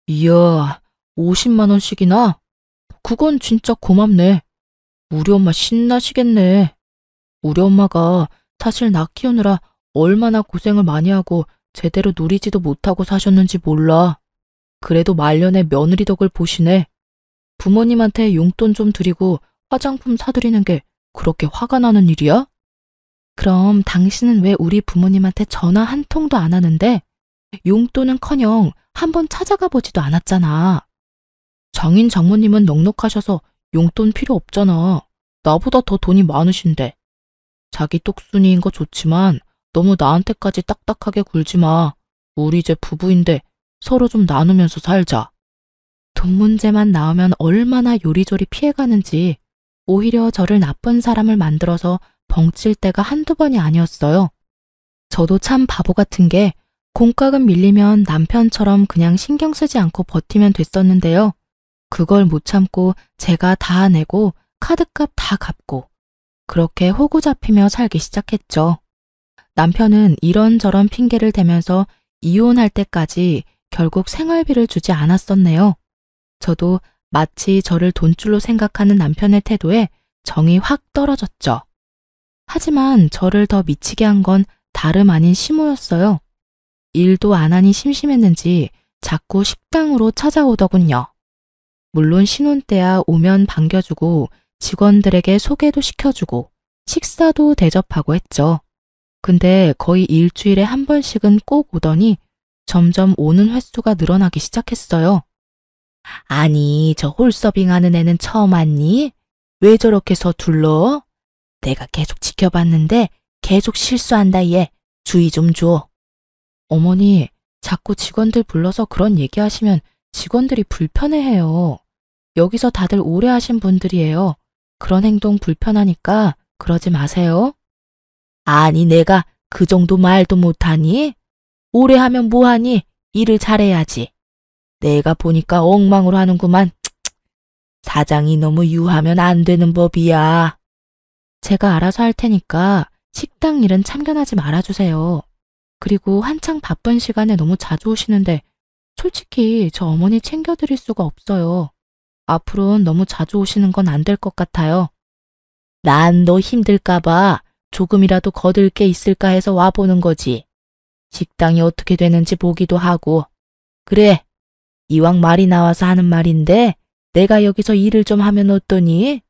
S1: 이야, 50만 원씩이나? 그건 진짜 고맙네. 우리 엄마 신나시겠네. 우리 엄마가 사실 나 키우느라 얼마나 고생을 많이 하고 제대로 누리지도 못하고 사셨는지 몰라. 그래도 말년에 며느리 덕을 보시네. 부모님한테 용돈 좀 드리고
S2: 화장품 사드리는 게 그렇게 화가 나는 일이야? 그럼 당신은 왜 우리 부모님한테 전화 한 통도 안 하는데 용돈은커녕 한번 찾아가 보지도 않았잖아. 장인 장모님은 넉넉하셔서 용돈 필요 없잖아. 나보다 더 돈이 많으신데. 자기 똑순이인 거 좋지만 너무 나한테까지 딱딱하게 굴지 마. 우리 이제 부부인데 서로 좀 나누면서 살자. 돈 문제만 나오면 얼마나 요리조리 피해가는지 오히려 저를 나쁜 사람을 만들어서 벙칠 때가 한두 번이 아니었어요. 저도 참 바보 같은 게 공과금 밀리면 남편처럼 그냥 신경 쓰지 않고 버티면 됐었는데요. 그걸 못 참고 제가 다 내고 카드값 다 갚고 그렇게 호구 잡히며 살기 시작했죠. 남편은 이런저런 핑계를 대면서 이혼할 때까지 결국 생활비를 주지 않았었네요. 저도 마치 저를 돈줄로 생각하는 남편의 태도에 정이 확 떨어졌죠. 하지만 저를 더 미치게 한 건 다름 아닌 시모였어요. 일도 안 하니 심심했는지 자꾸 식당으로 찾아오더군요. 물론 신혼 때야 오면 반겨주고 직원들에게 소개도 시켜주고 식사도 대접하고 했죠. 근데 거의 일주일에 한 번씩은 꼭 오더니 점점 오는 횟수가 늘어나기 시작했어요. 아니, 저 홀서빙 하는 애는 처음 왔니? 왜 저렇게 서툴러? 내가 계속 지켜봤는데 계속 실수한다 얘. 주의 좀 줘. 어머니, 자꾸 직원들 불러서 그런 얘기하시면 직원들이 불편해해요. 여기서 다들 오래 하신 분들이에요. 그런 행동 불편하니까 그러지 마세요. 아니, 내가 그 정도 말도 못하니? 오래 하면 뭐하니? 일을 잘해야지. 내가 보니까 엉망으로 하는구만. 사장이 너무 유하면 안 되는 법이야. 제가 알아서 할 테니까 식당 일은 참견하지 말아주세요. 그리고 한창 바쁜 시간에 너무 자주 오시는데 솔직히 저 어머니 챙겨드릴 수가 없어요. 앞으로는 너무 자주 오시는 건 안 될 것 같아요. 난 너 힘들까봐 조금이라도 거들 게 있을까 해서 와보는 거지. 식당이 어떻게 되는지 보기도 하고. 그래, 이왕 말이 나와서 하는 말인데 내가 여기서 일을 좀 하면 어떠니?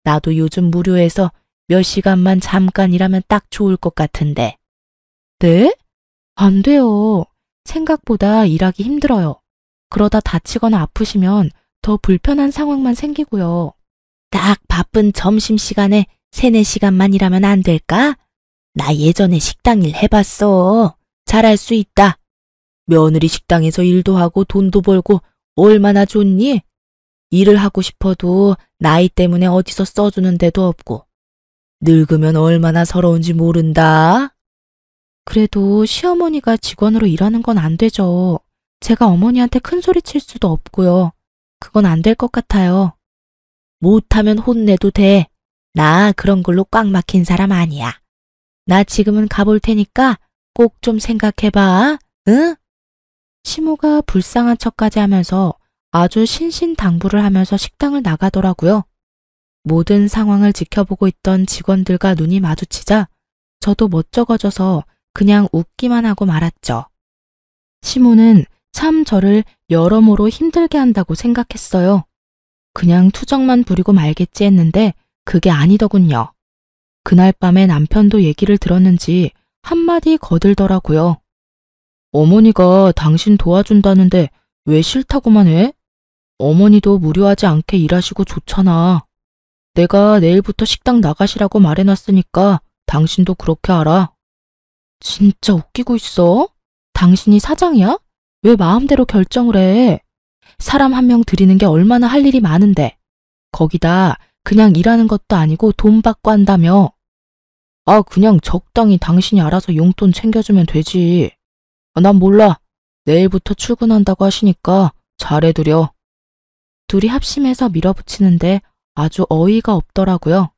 S2: 나도 요즘 무료해서 몇 시간만 잠깐 일하면 딱 좋을 것 같은데. 네? 안 돼요. 생각보다 일하기 힘들어요. 그러다 다치거나 아프시면 더 불편한 상황만 생기고요. 딱 바쁜 점심시간에 3, 4시간만 일하면 안 될까? 나 예전에 식당 일 해봤어. 잘할 수 있다. 며느리 식당에서 일도 하고 돈도 벌고 얼마나 좋니? 일을 하고 싶어도 나이 때문에 어디서 써주는 데도 없고. 늙으면 얼마나 서러운지 모른다. 그래도 시어머니가 직원으로 일하는 건 안 되죠. 제가 어머니한테 큰 소리 칠 수도 없고요. 그건 안 될 것 같아요. 못하면 혼내도 돼. 나 그런 걸로 꽉 막힌 사람 아니야. 나 지금은 가볼 테니까 꼭 좀 생각해봐. 응? 시모가 불쌍한 척까지 하면서 아주 신신당부를 하면서 식당을 나가더라고요. 모든 상황을 지켜보고 있던 직원들과 눈이 마주치자 저도 멋쩍어져서 그냥 웃기만 하고 말았죠. 시모는 참 저를 여러모로 힘들게 한다고 생각했어요. 그냥 투정만 부리고 말겠지 했는데 그게 아니더군요. 그날 밤에 남편도 얘기를 들었는지 한마디 거들더라고요. 어머니가 당신 도와준다는데 왜 싫다고만 해? 어머니도 무료하지 않게 일하시고 좋잖아. 내가 내일부터 식당 나가시라고 말해놨으니까 당신도 그렇게 알아. 진짜 웃기고 있어? 당신이 사장이야? 왜 마음대로 결정을 해? 사람 한 명 들이는 게 얼마나 할 일이 많은데. 거기다 그냥 일하는 것도 아니고 돈 받고 한다며. 아, 그냥 적당히 당신이 알아서 용돈 챙겨주면 되지. 난 몰라. 내일부터 출근한다고 하시니까 잘해드려. 둘이 합심해서 밀어붙이는데 아주 어이가 없더라고요.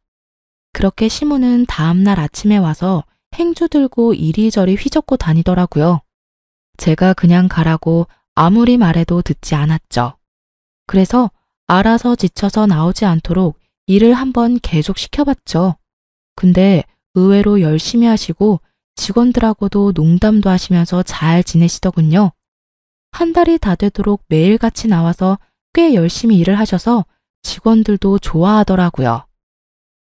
S2: 그렇게 시모는 다음날 아침에 와서 행주 들고 이리저리 휘젓고 다니더라고요. 제가 그냥 가라고 아무리 말해도 듣지 않았죠. 그래서 알아서 지쳐서 나오지 않도록 일을 한번 계속 시켜봤죠. 근데 의외로 열심히 하시고 직원들하고도 농담도 하시면서 잘 지내시더군요. 한 달이 다 되도록 매일같이 나와서 꽤 열심히 일을 하셔서 직원들도 좋아하더라고요.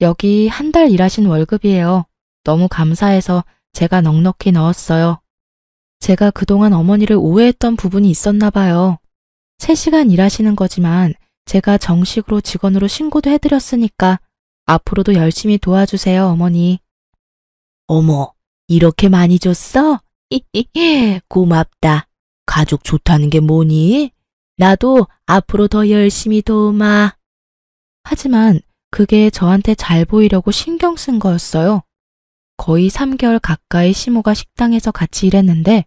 S2: 여기 한 달 일하신 월급이에요. 너무 감사해서 제가 넉넉히 넣었어요. 제가 그동안 어머니를 오해했던 부분이 있었나 봐요. 3시간 일하시는 거지만 제가 정식으로 직원으로 신고도 해드렸으니까 앞으로도 열심히 도와주세요, 어머니.
S1: 어머, 이렇게 많이 줬어? 고맙다. 가족 좋다는 게 뭐니? 나도 앞으로 더 열심히 도우마.
S2: 하지만 그게 저한테 잘 보이려고 신경 쓴 거였어요. 거의 3개월 가까이 시모가 식당에서 같이 일했는데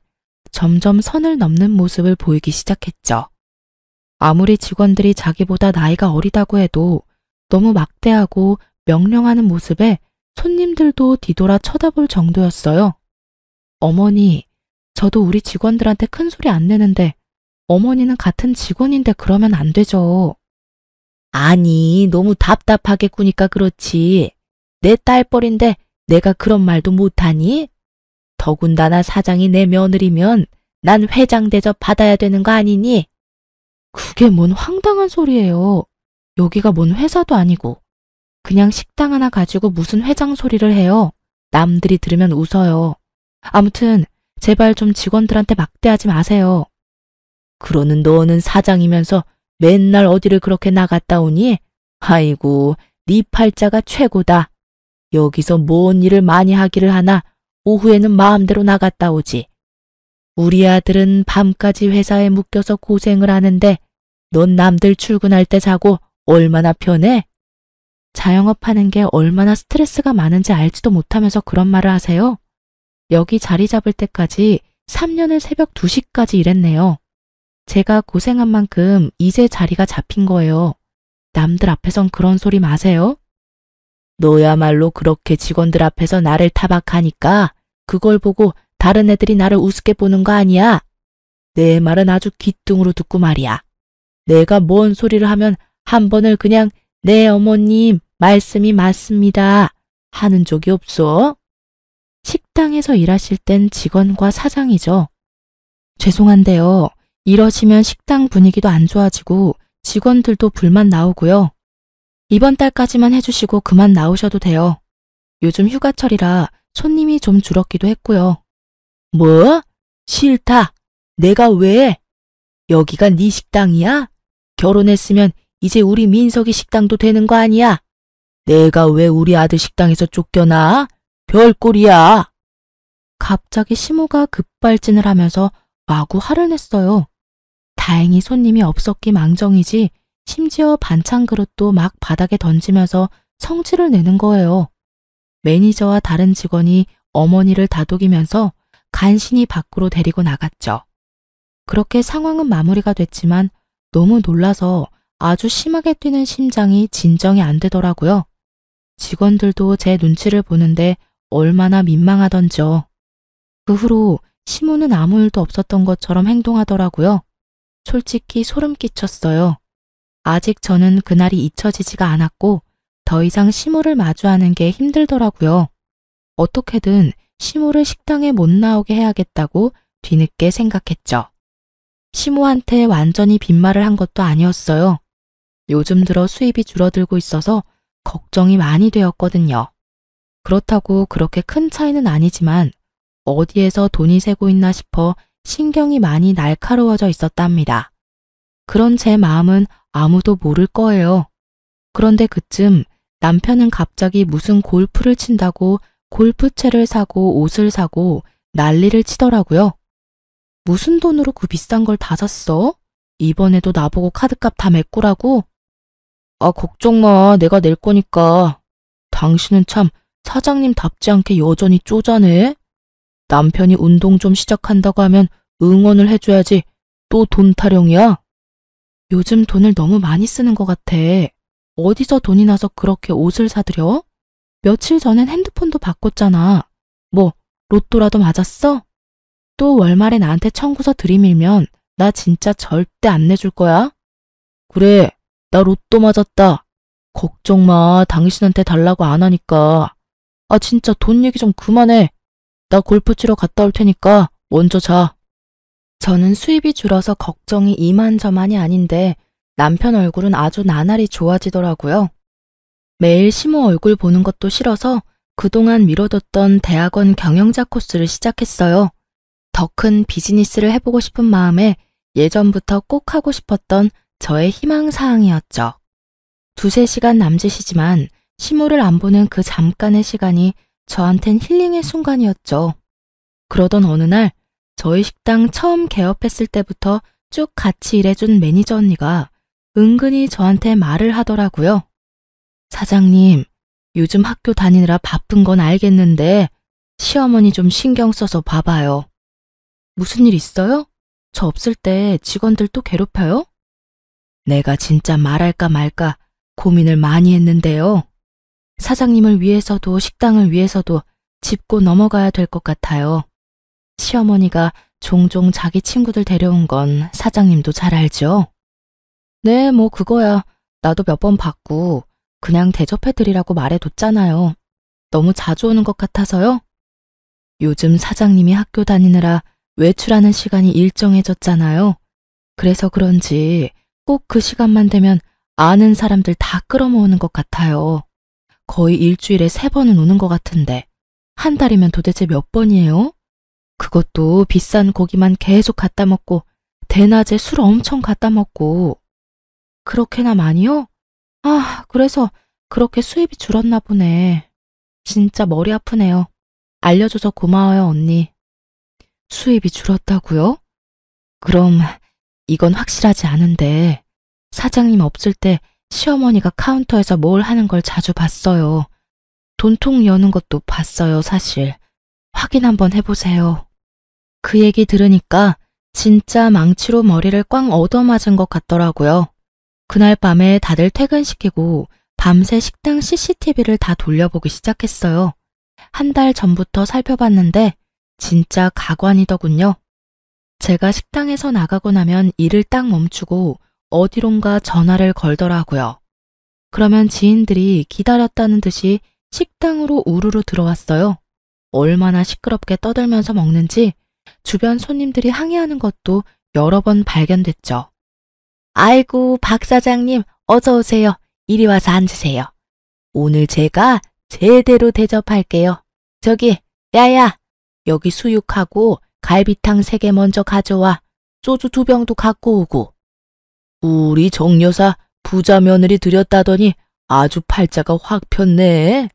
S2: 점점 선을 넘는 모습을 보이기 시작했죠. 아무리 직원들이 자기보다 나이가 어리다고 해도 너무 막대하고 명령하는 모습에 손님들도 뒤돌아 쳐다볼 정도였어요. 어머니, 저도 우리 직원들한테 큰 소리 안 내는데 어머니는 같은 직원인데 그러면 안 되죠.
S1: 아니, 너무 답답하게 구니까 그렇지. 내 딸뻘인데 내가 그런 말도 못하니? 더군다나 사장이 내 며느리면 난 회장 대접 받아야 되는 거 아니니?
S2: 그게 뭔 황당한 소리예요. 여기가 뭔 회사도 아니고. 그냥 식당 하나 가지고 무슨 회장 소리를 해요. 남들이 들으면 웃어요. 아무튼 제발 좀 직원들한테 막대하지 마세요.
S1: 그러는 너는 사장이면서 맨날 어디를 그렇게 나갔다 오니? 아이고, 네 팔자가 최고다. 여기서 뭔 일을 많이 하기를 하나 오후에는 마음대로 나갔다 오지. 우리 아들은 밤까지 회사에 묶여서 고생을 하는데 넌 남들 출근할 때 자고 얼마나 편해?
S2: 자영업하는 게 얼마나 스트레스가 많은지 알지도 못하면서 그런 말을 하세요? 여기 자리 잡을 때까지 3년을 새벽 2시까지 일했네요. 제가 고생한 만큼 이제 자리가 잡힌 거예요. 남들 앞에선 그런 소리 마세요.
S1: 너야말로 그렇게 직원들 앞에서 나를 타박하니까 그걸 보고 다른 애들이 나를 우습게 보는 거 아니야? 내 말은 아주 귀뚱으로 듣고 말이야. 내가 뭔 소리를 하면 한 번을 그냥 네 어머님 말씀이 맞습니다 하는 적이 없어?
S2: 식당에서 일하실 땐 직원과 사장이죠. 죄송한데요. 이러시면 식당 분위기도 안 좋아지고 직원들도 불만 나오고요. 이번 달까지만 해주시고 그만 나오셔도 돼요. 요즘 휴가철이라 손님이 좀 줄었기도 했고요.
S1: 뭐? 싫다. 내가 왜? 여기가 네 식당이야? 결혼했으면 이제 우리 민석이 식당도 되는 거 아니야? 내가 왜 우리 아들 식당에서 쫓겨나? 별꼴이야.
S2: 갑자기 시모가 급발진을 하면서 마구 화를 냈어요. 다행히 손님이 없었기 망정이지 심지어 반찬 그릇도 막 바닥에 던지면서 성질을 내는 거예요. 매니저와 다른 직원이 어머니를 다독이면서 간신히 밖으로 데리고 나갔죠. 그렇게 상황은 마무리가 됐지만 너무 놀라서 아주 심하게 뛰는 심장이 진정이 안 되더라고요. 직원들도 제 눈치를 보는데 얼마나 민망하던지요. 그 후로 시모는 아무 일도 없었던 것처럼 행동하더라고요. 솔직히 소름 끼쳤어요. 아직 저는 그날이 잊혀지지가 않았고 더 이상 시모를 마주하는 게 힘들더라고요. 어떻게든 시모를 식당에 못 나오게 해야겠다고 뒤늦게 생각했죠. 시모한테 완전히 빈말을 한 것도 아니었어요. 요즘 들어 수입이 줄어들고 있어서 걱정이 많이 되었거든요. 그렇다고 그렇게 큰 차이는 아니지만 어디에서 돈이 새고 있나 싶어 신경이 많이 날카로워져 있었답니다. 그런 제 마음은 아무도 모를 거예요. 그런데 그쯤 남편은 갑자기 무슨 골프를 친다고 골프채를 사고 옷을 사고 난리를 치더라고요. 무슨 돈으로 그 비싼 걸 다 샀어? 이번에도 나보고 카드값 다 메꾸라고? 아, 걱정 마. 내가 낼 거니까. 당신은 참 사장님답지 않게 여전히 쪼잔해. 남편이 운동 좀 시작한다고 하면 응원을 해줘야지. 또 돈 타령이야? 요즘 돈을 너무 많이 쓰는 것 같아. 어디서 돈이 나서 그렇게 옷을 사들여? 며칠 전엔 핸드폰도 바꿨잖아. 뭐 로또라도 맞았어? 또 월말에 나한테 청구서 들이밀면 나 진짜 절대 안 내줄 거야. 그래, 나 로또 맞았다. 걱정 마. 당신한테 달라고 안 하니까. 아, 진짜 돈 얘기 좀 그만해. 나 골프 치러 갔다 올 테니까 먼저 자. 저는 수입이 줄어서 걱정이 이만저만이 아닌데 남편 얼굴은 아주 나날이 좋아지더라고요. 매일 시모 얼굴 보는 것도 싫어서 그동안 미뤄뒀던 대학원 경영자 코스를 시작했어요. 더 큰 비즈니스를 해보고 싶은 마음에 예전부터 꼭 하고 싶었던 저의 희망사항이었죠. 2~3시간 남짓이지만 시모를 안 보는 그 잠깐의 시간이 저한텐 힐링의 순간이었죠. 그러던 어느 날 저희 식당 처음 개업했을 때부터 쭉 같이 일해준 매니저 언니가 은근히 저한테 말을 하더라고요. 사장님, 요즘 학교 다니느라 바쁜 건 알겠는데 시어머니 좀 신경 써서 봐봐요. 무슨 일 있어요? 저 없을 때 직원들 또 괴롭혀요? 내가 진짜 말할까 말까 고민을 많이 했는데요. 사장님을 위해서도 식당을 위해서도 짚고 넘어가야 될 것 같아요. 시어머니가 종종 자기 친구들 데려온 건 사장님도 잘 알죠? 네, 뭐 그거야. 나도 몇 번 봤고 그냥 대접해드리라고 말해뒀잖아요. 너무 자주 오는 것 같아서요. 요즘 사장님이 학교 다니느라 외출하는 시간이 일정해졌잖아요. 그래서 그런지 꼭 그 시간만 되면 아는 사람들 다 끌어모으는 것 같아요. 거의 일주일에 3번은 오는 것 같은데 한 달이면 도대체 몇 번이에요? 그것도 비싼 고기만 계속 갖다 먹고 대낮에 술 엄청 갖다 먹고. 그렇게나 많이요? 아, 그래서 그렇게 수입이 줄었나 보네. 진짜 머리 아프네요. 알려줘서 고마워요, 언니. 수입이 줄었다고요? 그럼 이건 확실하지 않은데 사장님 없을 때 시어머니가 카운터에서 뭘 하는 걸 자주 봤어요. 돈통 여는 것도 봤어요, 사실. 확인 한번 해보세요. 그 얘기 들으니까 진짜 망치로 머리를 꽝 얻어맞은 것 같더라고요. 그날 밤에 다들 퇴근시키고 밤새 식당 CCTV를 다 돌려보기 시작했어요. 한 달 전부터 살펴봤는데 진짜 가관이더군요. 제가 식당에서 나가고 나면 일을 딱 멈추고 어디론가 전화를 걸더라고요. 그러면 지인들이 기다렸다는 듯이 식당으로 우르르 들어왔어요. 얼마나 시끄럽게 떠들면서 먹는지 주변 손님들이 항의하는 것도 여러 번 발견됐죠. 아이고, 박 사장님, 어서 오세요. 이리 와서 앉으세요. 오늘 제가 제대로 대접할게요. 저기, 야야, 여기 수육하고 갈비탕 3개 먼저 가져와. 소주 2병도 갖고 오고. 우리 정 여사 부자 며느리 들였다더니 아주 팔자가 확 폈네.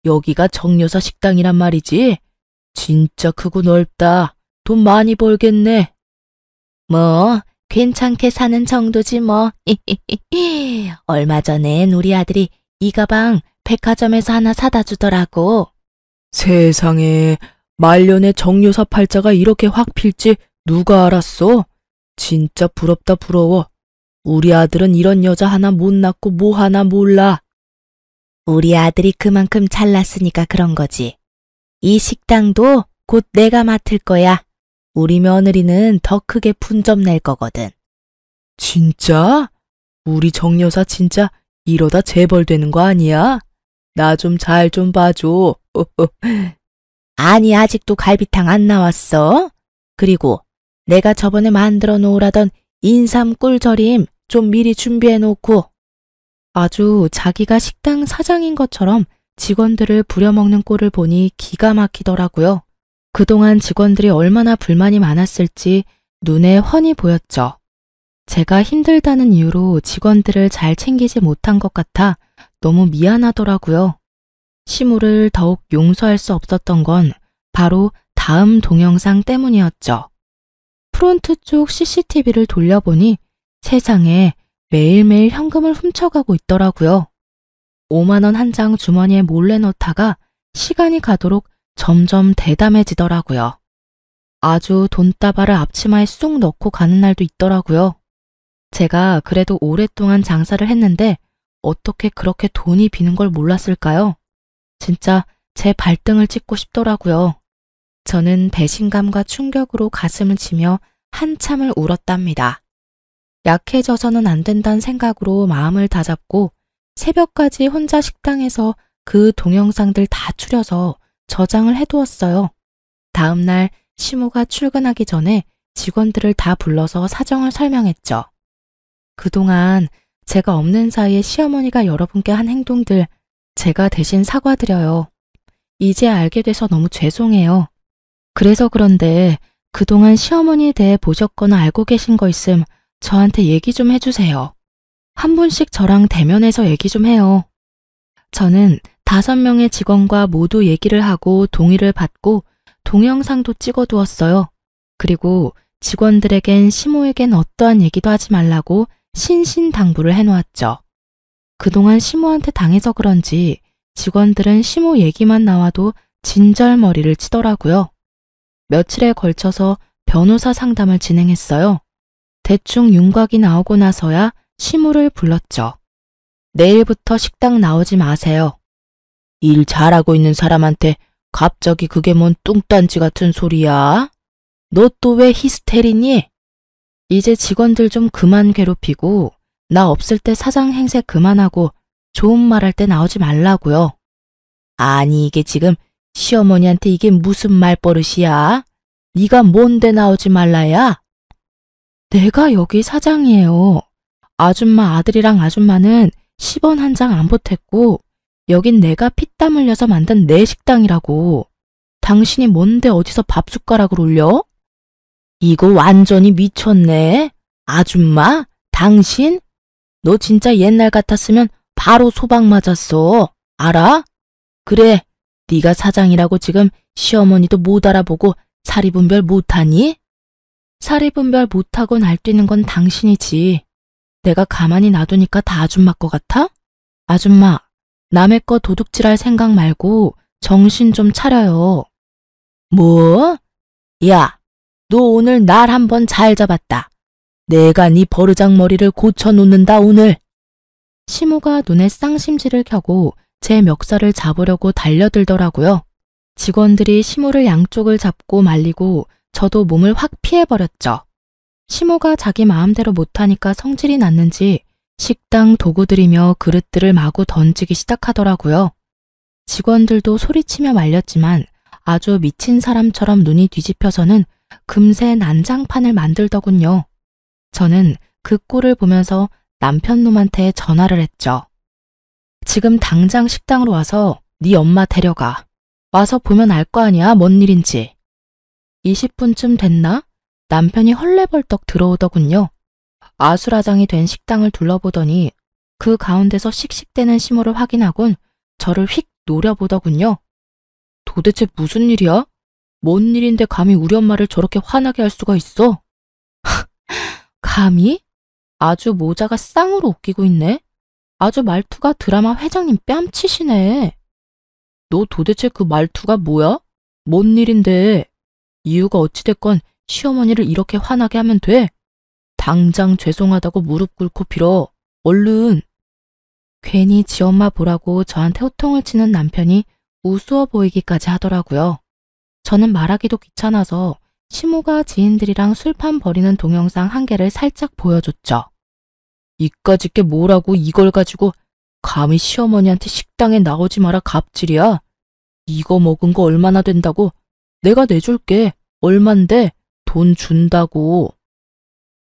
S2: 여기가 정 여사 식당이란 말이지. 진짜 크고 넓다. 돈 많이 벌겠네. 뭐 괜찮게 사는 정도지 뭐. 얼마 전엔 우리 아들이 이 가방 백화점에서 하나 사다 주더라고. 세상에, 말년에 정 여사 팔자가 이렇게 확 필지 누가 알았어? 진짜 부럽다 부러워. 우리 아들은 이런 여자 하나 못 낳고 뭐 하나 몰라. 우리 아들이 그만큼 잘났으니까 그런 거지. 이 식당도 곧 내가 맡을 거야. 우리 며느리는 더 크게 분점 낼 거거든. 진짜? 우리 정 여사 진짜 이러다 재벌되는 거 아니야? 나 좀 잘 좀 봐줘. 아니, 아직도 갈비탕 안 나왔어. 그리고 내가 저번에 만들어 놓으라던 인삼 꿀절임 좀 미리 준비해 놓고. 아주 자기가 식당 사장인 것처럼 직원들을 부려먹는 꼴을 보니 기가 막히더라고요. 그동안 직원들이 얼마나 불만이 많았을지 눈에 훤히 보였죠. 제가 힘들다는 이유로 직원들을 잘 챙기지 못한 것 같아 너무 미안하더라고요. 시무를 더욱 용서할 수 없었던 건 바로 다음 동영상 때문이었죠. 프론트 쪽 CCTV를 돌려보니 세상에 매일매일 현금을 훔쳐가고 있더라고요. 5만 원 한 장 주머니에 몰래 넣다가 시간이 가도록 점점 대담해지더라고요. 아주 돈다발을 앞치마에 쏙 넣고 가는 날도 있더라고요. 제가 그래도 오랫동안 장사를 했는데 어떻게 그렇게 돈이 비는 걸 몰랐을까요? 진짜 제 발등을 찍고 싶더라고요. 저는 배신감과 충격으로 가슴을 치며 한참을 울었답니다. 약해져서는 안 된다는 생각으로 마음을 다잡고 새벽까지 혼자 식당에서 그 동영상들 다 추려서 저장을 해두었어요. 다음 날 시모가 출근하기 전에 직원들을 다 불러서 사정을 설명했죠. 그동안 제가 없는 사이에 시어머니가 여러분께 한 행동들 제가 대신 사과드려요. 이제 알게 돼서 너무 죄송해요. 그래서 그런데 그동안 시어머니에 대해 보셨거나 알고 계신 거 있음 저한테 얘기 좀 해주세요. 한 분씩 저랑 대면해서 얘기 좀 해요. 저는 5명의 직원과 모두 얘기를 하고 동의를 받고 동영상도 찍어두었어요. 그리고 직원들에겐 시모에겐 어떠한 얘기도 하지 말라고 신신당부를 해놓았죠. 그동안 시모한테 당해서 그런지 직원들은 시모 얘기만 나와도 진절머리를 치더라고요. 며칠에 걸쳐서 변호사 상담을 진행했어요. 대충 윤곽이 나오고 나서야 시모를 불렀죠. 내일부터 식당 나오지 마세요. 일 잘하고 있는 사람한테 갑자기 그게 뭔 뚱딴지 같은 소리야? 너 또 왜 히스테리니? 이제 직원들 좀 그만 괴롭히고 나 없을 때 사장 행세 그만하고 좋은 말 할 때 나오지 말라고요. 아니 이게 지금 시어머니한테 이게 무슨 말버릇이야? 네가 뭔데 나오지 말라야? 내가 여기 사장이에요. 아줌마 아들이랑 아줌마는 10원 한 장 안 보탰고 여긴 내가 피땀 흘려서 만든 내 식당이라고. 당신이 뭔데 어디서 밥숟가락을 올려? 이거 완전히 미쳤네. 아줌마? 당신? 너 진짜 옛날 같았으면 바로 소방 맞았어. 알아? 그래, 네가 사장이라고 지금 시어머니도 못 알아보고 사리분별 못하니? 사리분별 못하고 날뛰는 건 당신이지. 내가 가만히 놔두니까 다 아줌마 거 같아? 아줌마, 남의 거 도둑질할 생각 말고 정신 좀 차려요. 뭐? 야, 너 오늘 날 한번 잘 잡았다. 내가 네 버르장머리를 고쳐놓는다 오늘. 시모가 눈에 쌍심지를 켜고 제 멱살을 잡으려고 달려들더라고요. 직원들이 시모를 양쪽을 잡고 말리고 저도 몸을 확 피해버렸죠. 시모가 자기 마음대로 못하니까 성질이 났는지 식당 도구들이며 그릇들을 마구 던지기 시작하더라고요. 직원들도 소리치며 말렸지만 아주 미친 사람처럼 눈이 뒤집혀서는 금세 난장판을 만들더군요. 저는 그 꼴을 보면서 남편 놈한테 전화를 했죠. 지금 당장 식당으로 와서 네 엄마 데려가. 와서 보면 알 거 아니야, 뭔 일인지. 20분쯤 됐나? 남편이 헐레벌떡 들어오더군요. 아수라장이 된 식당을 둘러보더니 그 가운데서 씩씩대는 시모를 확인하곤 저를 휙 노려보더군요. 도대체 무슨 일이야? 뭔 일인데 감히 우리 엄마를 저렇게 화나게 할 수가 있어? 감히? 아주 모자가 쌍으로 웃기고 있네. 아주 말투가 드라마 회장님 뺨치시네. 너 도대체 그 말투가 뭐야? 뭔 일인데? 이유가 어찌됐건 시어머니를 이렇게 화나게 하면 돼? 당장 죄송하다고 무릎 꿇고 빌어. 얼른. 괜히 지 엄마 보라고 저한테 호통을 치는 남편이 우스워 보이기까지 하더라고요. 저는 말하기도 귀찮아서 시모가 지인들이랑 술판 벌이는 동영상 한 개를 살짝 보여줬죠. 이까짓 게 뭐라고 이걸 가지고 감히 시어머니한테 식당에 나오지 마라 갑질이야. 이거 먹은 거 얼마나 된다고? 내가 내줄게. 얼만데? 돈 준다고.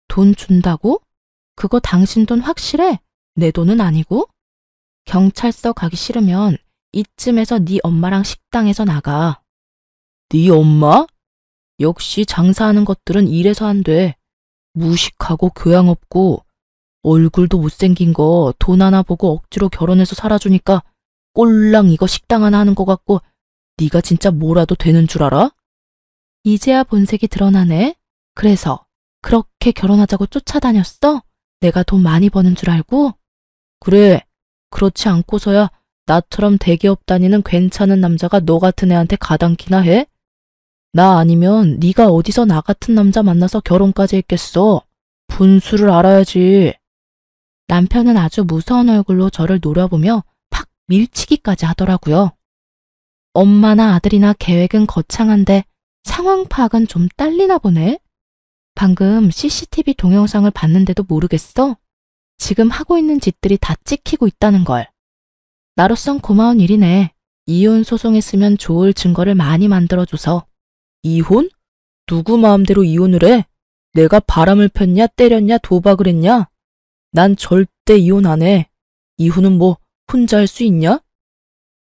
S2: 돈 준다고? 그거 당신 돈 확실해? 내 돈은 아니고? 경찰서 가기 싫으면 이쯤에서 네 엄마랑 식당에서 나가. 네 엄마? 역시 장사하는 것들은 이래서 안 돼. 무식하고 교양 없고 얼굴도 못생긴 거 돈 하나 보고 억지로 결혼해서 살아주니까 꼴랑 이거 식당 하나 하는 것 같고 네가 진짜 뭐라도 되는 줄 알아? 이제야 본색이 드러나네. 그래서 그렇게 결혼하자고 쫓아다녔어? 내가 돈 많이 버는 줄 알고? 그래, 그렇지 않고서야 나처럼 대기업 다니는 괜찮은 남자가 너 같은 애한테 가당키나 해? 나 아니면 네가 어디서 나 같은 남자 만나서 결혼까지 했겠어? 분수를 알아야지. 남편은 아주 무서운 얼굴로 저를 노려보며 팍 밀치기까지 하더라고요. 엄마나 아들이나 계획은 거창한데 상황 파악은 좀 딸리나 보네. 방금 CCTV 동영상을 봤는데도 모르겠어? 지금 하고 있는 짓들이 다 찍히고 있다는 걸. 나로선 고마운 일이네. 이혼 소송했으면 좋을 증거를 많이 만들어줘서. 이혼? 누구 마음대로 이혼을 해? 내가 바람을 폈냐, 때렸냐, 도박을 했냐? 난 절대 이혼 안 해. 이혼은 뭐 혼자 할 수 있냐?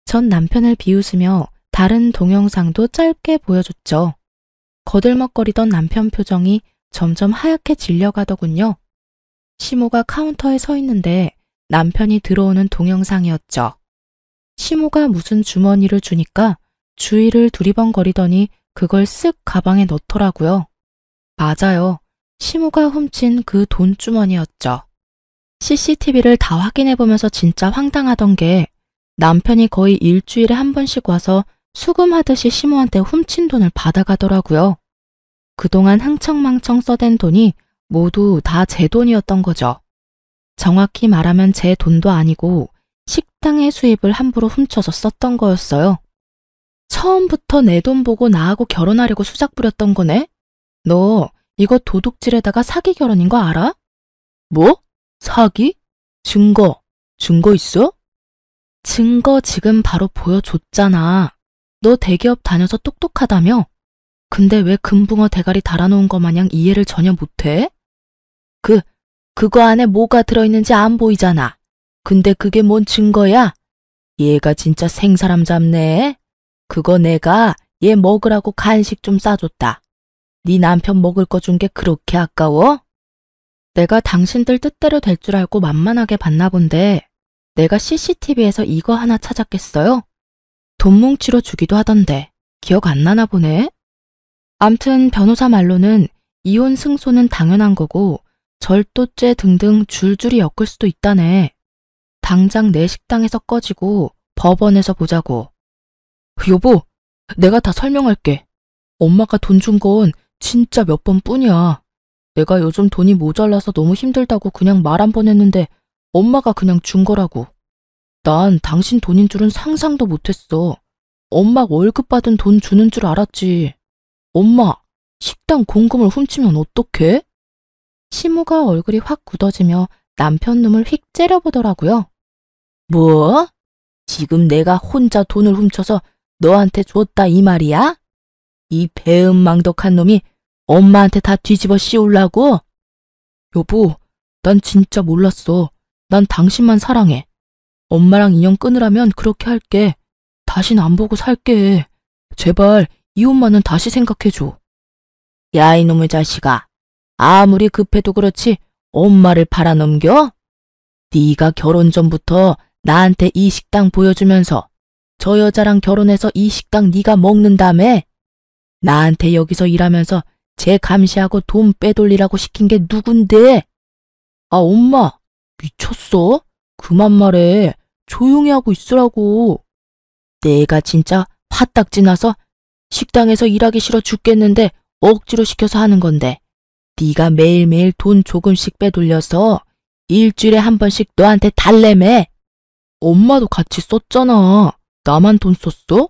S2: 전 남편을 비웃으며 다른 동영상도 짧게 보여줬죠. 거들먹거리던 남편 표정이 점점 하얗게 질려가더군요. 시모가 카운터에 서 있는데 남편이 들어오는 동영상이었죠. 시모가 무슨 주머니를 주니까 주위를 두리번거리더니 그걸 쓱 가방에 넣더라고요. 맞아요. 시모가 훔친 그 돈주머니였죠. CCTV를 다 확인해보면서 진짜 황당하던 게 남편이 거의 일주일에 한 번씩 와서 수금하듯이 시모한테 훔친 돈을 받아가더라고요. 그동안 흥청망청 써댄 돈이 모두 다 제 돈이었던 거죠. 정확히 말하면 제 돈도 아니고 식당의 수입을 함부로 훔쳐서 썼던 거였어요. 처음부터 내 돈 보고 나하고 결혼하려고 수작 부렸던 거네? 너 이거 도둑질에다가 사기 결혼인 거 알아? 뭐? 사기? 증거 있어? 증거 지금 바로 보여줬잖아. 너 대기업 다녀서 똑똑하다며? 근데 왜 금붕어 대가리 달아놓은 거 마냥 이해를 전혀 못해? 그거 안에 뭐가 들어있는지 안 보이잖아. 근데 그게 뭔 증거야? 얘가 진짜 생사람 잡네. 그거 내가 얘 먹으라고 간식 좀 싸줬다. 네 남편 먹을 거 준 게 그렇게 아까워? 내가 당신들 뜻대로 될 줄 알고 만만하게 봤나 본데 내가 CCTV에서 이거 하나 찾았겠어요? 돈 뭉치로 주기도 하던데 기억 안 나나 보네? 암튼 변호사 말로는 이혼 승소는 당연한 거고 절도죄 등등 줄줄이 엮을 수도 있다네. 당장 내 식당에서 꺼지고 법원에서 보자고. 여보, 내가 다 설명할게. 엄마가 돈 준 건 진짜 몇 번뿐이야. 내가 요즘 돈이 모자라서 너무 힘들다고 그냥 말 한 번 했는데 엄마가 그냥 준 거라고. 난 당신 돈인 줄은 상상도 못했어. 엄마 월급 받은 돈 주는 줄 알았지. 엄마, 식당 공금을 훔치면 어떡해? 시모가 얼굴이 확 굳어지며 남편 놈을 휙 째려보더라고요. 뭐? 지금 내가 혼자 돈을 훔쳐서 너한테 줬다 이 말이야? 이 배은망덕한 놈이 엄마한테 다 뒤집어 씌우려고? 여보, 난 진짜 몰랐어. 난 당신만 사랑해. 엄마랑 인연 끊으라면 그렇게 할게. 다신 안 보고 살게. 제발 이혼만은 다시 생각해줘. 야, 이놈의 자식아. 아무리 급해도 그렇지 엄마를 팔아넘겨? 네가 결혼 전부터 나한테 이 식당 보여주면서 저 여자랑 결혼해서 이 식당 네가 먹는다며? 나한테 여기서 일하면서 쟤 감시하고 돈 빼돌리라고 시킨 게 누군데? 아, 엄마, 미쳤어? 그만 말해. 조용히 하고 있으라고. 내가 진짜 화딱지 나서 식당에서 일하기 싫어 죽겠는데 억지로 시켜서 하는 건데 네가 매일매일 돈 조금씩 빼돌려서 일주일에 한 번씩 너한테 달래매. 엄마도 같이 썼잖아. 나만 돈 썼어?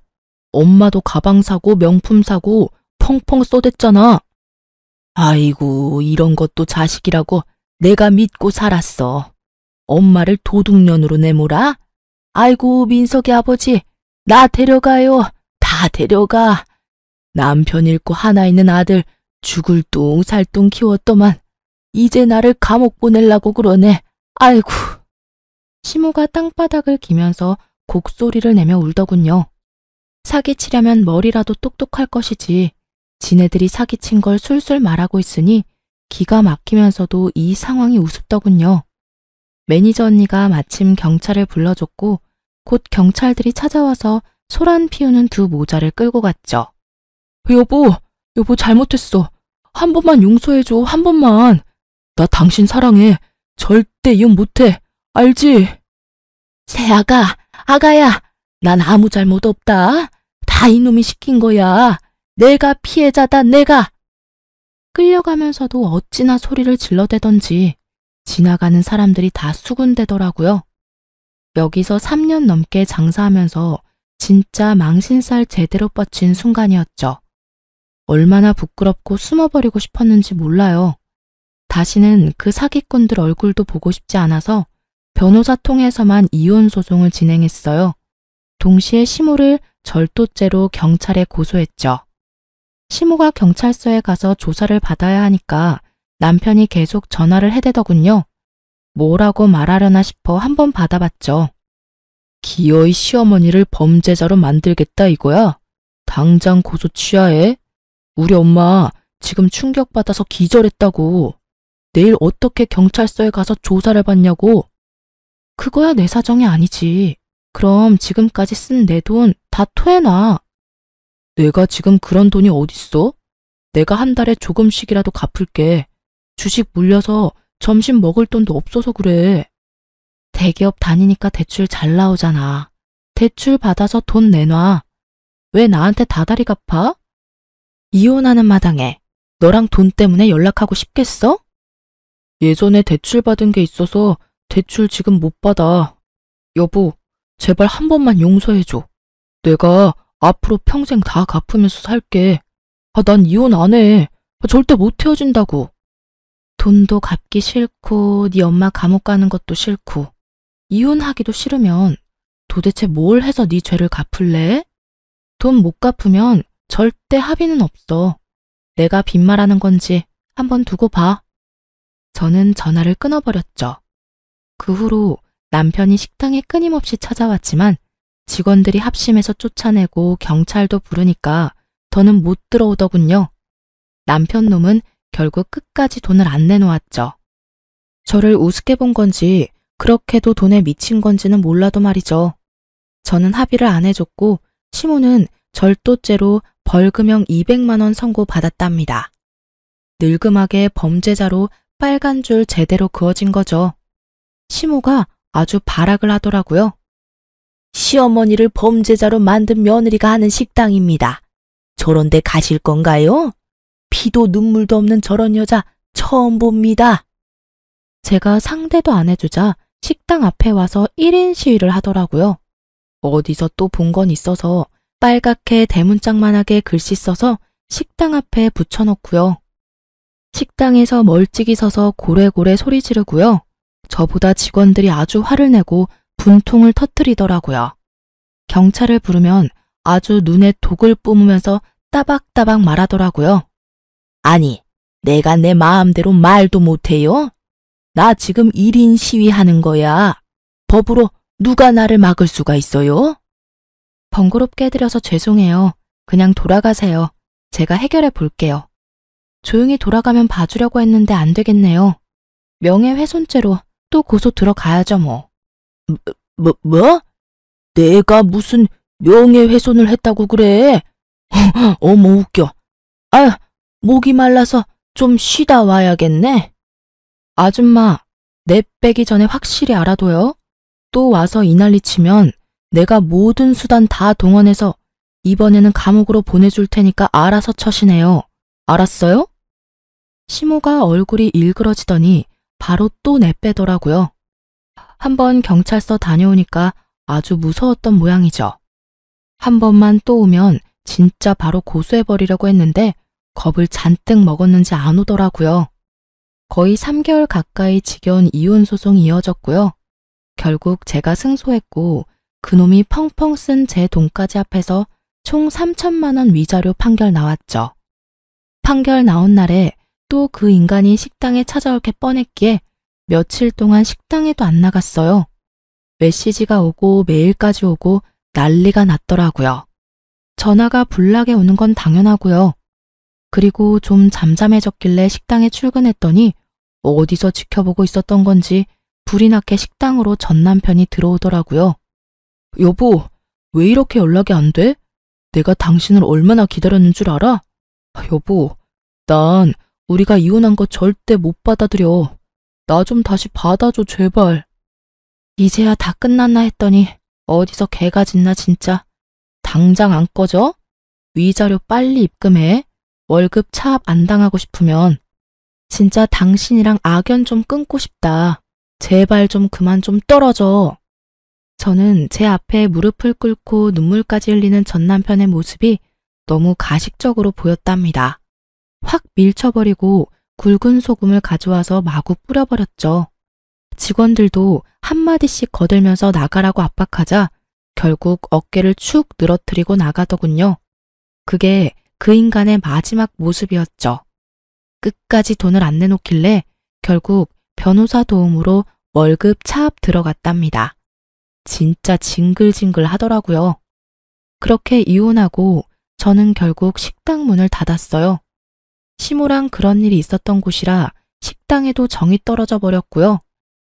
S2: 엄마도 가방 사고 명품 사고 펑펑 쏘댔잖아. 아이고, 이런 것도 자식이라고 내가 믿고 살았어. 엄마를 도둑년으로 내몰아? 아이고, 민석이 아버지, 나 데려가요. 다 데려가. 남편 잃고 하나 있는 아들 죽을 뚱 살뚱 키웠더만 이제 나를 감옥 보내려고 그러네. 아이고. 시모가 땅바닥을 기면서 곡소리를 내며 울더군요. 사기치려면 머리라도 똑똑할 것이지. 지네들이 사기친 걸 술술 말하고 있으니 기가 막히면서도 이 상황이 우습더군요. 매니저 언니가 마침 경찰을 불러줬고 곧 경찰들이 찾아와서 소란 피우는 두 모자를 끌고 갔죠. 여보 잘못했어. 한 번만 용서해줘, 한 번만. 나 당신 사랑해. 절대 이혼 못해. 알지? 새아가, 아가야, 난 아무 잘못 없다. 다 이놈이 시킨 거야. 내가 피해자다, 내가. 끌려가면서도 어찌나 소리를 질러대던지 지나가는 사람들이 다 수군대더라고요. 여기서 3년 넘게 장사하면서 진짜 망신살 제대로 뻗친 순간이었죠. 얼마나 부끄럽고 숨어버리고 싶었는지 몰라요. 다시는 그 사기꾼들 얼굴도 보고 싶지 않아서 변호사 통해서만 이혼 소송을 진행했어요. 동시에 시모를 절도죄로 경찰에 고소했죠. 시모가 경찰서에 가서 조사를 받아야 하니까 남편이 계속 전화를 해대더군요. 뭐라고 말하려나 싶어 한번 받아봤죠. 기어이 시어머니를 범죄자로 만들겠다 이거야? 당장 고소 취하해. 우리 엄마 지금 충격받아서 기절했다고. 내일 어떻게 경찰서에 가서 조사를 받냐고. 그거야 내 사정이 아니지. 그럼 지금까지 쓴 내 돈 다 토해놔. 내가 지금 그런 돈이 어딨어? 내가 한 달에 조금씩이라도 갚을게. 주식 물려서 점심 먹을 돈도 없어서 그래. 대기업 다니니까 대출 잘 나오잖아. 대출 받아서 돈 내놔. 왜 나한테 다달이 갚아? 이혼하는 마당에 너랑 돈 때문에 연락하고 싶겠어? 예전에 대출 받은 게 있어서 대출 지금 못 받아. 여보, 제발 한 번만 용서해줘. 내가 앞으로 평생 다 갚으면서 살게. 난 이혼 안 해. 절대 못 헤어진다고. 돈도 갚기 싫고 네 엄마 감옥 가는 것도 싫고 이혼하기도 싫으면 도대체 뭘 해서 네 죄를 갚을래? 돈 못 갚으면 절대 합의는 없어. 내가 빈말하는 건지 한번 두고 봐. 저는 전화를 끊어버렸죠. 그 후로 남편이 식당에 끊임없이 찾아왔지만 직원들이 합심해서 쫓아내고 경찰도 부르니까 더는 못 들어오더군요. 남편 놈은 결국 끝까지 돈을 안 내놓았죠. 저를 우습게 본 건지 그렇게도 돈에 미친 건지는 몰라도 말이죠. 저는 합의를 안 해줬고 시모는 절도죄로 벌금형 200만 원 선고받았답니다. 늙음하게 범죄자로 빨간 줄 제대로 그어진 거죠. 시모가 아주 발악을 하더라고요. 시어머니를 범죄자로 만든 며느리가 하는 식당입니다. 저런 데 가실 건가요? 피도 눈물도 없는 저런 여자 처음 봅니다. 제가 상대도 안 해주자 식당 앞에 와서 1인 시위를 하더라고요. 어디서 또 본 건 있어서 빨갛게 대문짝만하게 글씨 써서 식당 앞에 붙여놓고요. 식당에서 멀찍이 서서 고래고래 소리 지르고요. 저보다 직원들이 아주 화를 내고 분통을 터뜨리더라고요. 경찰을 부르면 아주 눈에 독을 뿜으면서 따박따박 말하더라고요. 아니, 내가 내 마음대로 말도 못해요? 나 지금 1인 시위하는 거야. 법으로 누가 나를 막을 수가 있어요? 번거롭게 해드려서 죄송해요. 그냥 돌아가세요. 제가 해결해 볼게요. 조용히 돌아가면 봐주려고 했는데 안 되겠네요. 명예훼손죄로 또 고소 들어가야죠 뭐. 뭐? 내가 무슨 명예훼손을 했다고 그래? 어머 웃겨. 아, 목이 말라서 좀 쉬다 와야겠네. 아줌마, 내 빼기 전에 확실히 알아둬요. 또 와서 이 난리 치면 내가 모든 수단 다 동원해서 이번에는 감옥으로 보내줄 테니까 알아서 처신해요. 알았어요? 시모가 얼굴이 일그러지더니 바로 또 내빼더라고요. 한번 경찰서 다녀오니까 아주 무서웠던 모양이죠. 한 번만 또 오면 진짜 바로 고소해버리려고 했는데 겁을 잔뜩 먹었는지 안 오더라고요. 거의 3개월 가까이 지겨운 이혼 소송이 이어졌고요. 결국 제가 승소했고 그놈이 펑펑 쓴 제 돈까지 합해서 총 3천만 원 위자료 판결 나왔죠. 판결 나온 날에 또 그 인간이 식당에 찾아올 게 뻔했기에 며칠 동안 식당에도 안 나갔어요. 메시지가 오고 메일까지 오고 난리가 났더라고요. 전화가 불나게 오는 건 당연하고요. 그리고 좀 잠잠해졌길래 식당에 출근했더니 어디서 지켜보고 있었던 건지 불이 나게 식당으로 전 남편이 들어오더라고요. 여보, 왜 이렇게 연락이 안 돼? 내가 당신을 얼마나 기다렸는 줄 알아? 여보, 난 우리가 이혼한 거 절대 못 받아들여. 나 좀 다시 받아줘, 제발. 이제야 다 끝났나 했더니 어디서 개가 짖나 진짜. 당장 안 꺼져? 위자료 빨리 입금해. 월급 차압 안 당하고 싶으면. 진짜 당신이랑 악연 좀 끊고 싶다. 제발 좀 그만 좀 떨어져. 저는 제 앞에 무릎을 꿇고 눈물까지 흘리는 전 남편의 모습이 너무 가식적으로 보였답니다. 확 밀쳐버리고 굵은 소금을 가져와서 마구 뿌려버렸죠. 직원들도 한마디씩 거들면서 나가라고 압박하자 결국 어깨를 축 늘어뜨리고 나가더군요. 그게 그 인간의 마지막 모습이었죠. 끝까지 돈을 안 내놓길래 결국 변호사 도움으로 월급 차압 들어갔답니다. 진짜 징글징글 하더라고요. 그렇게 이혼하고 저는 결국 식당 문을 닫았어요. 시무랑 그런 일이 있었던 곳이라 식당에도 정이 떨어져 버렸고요.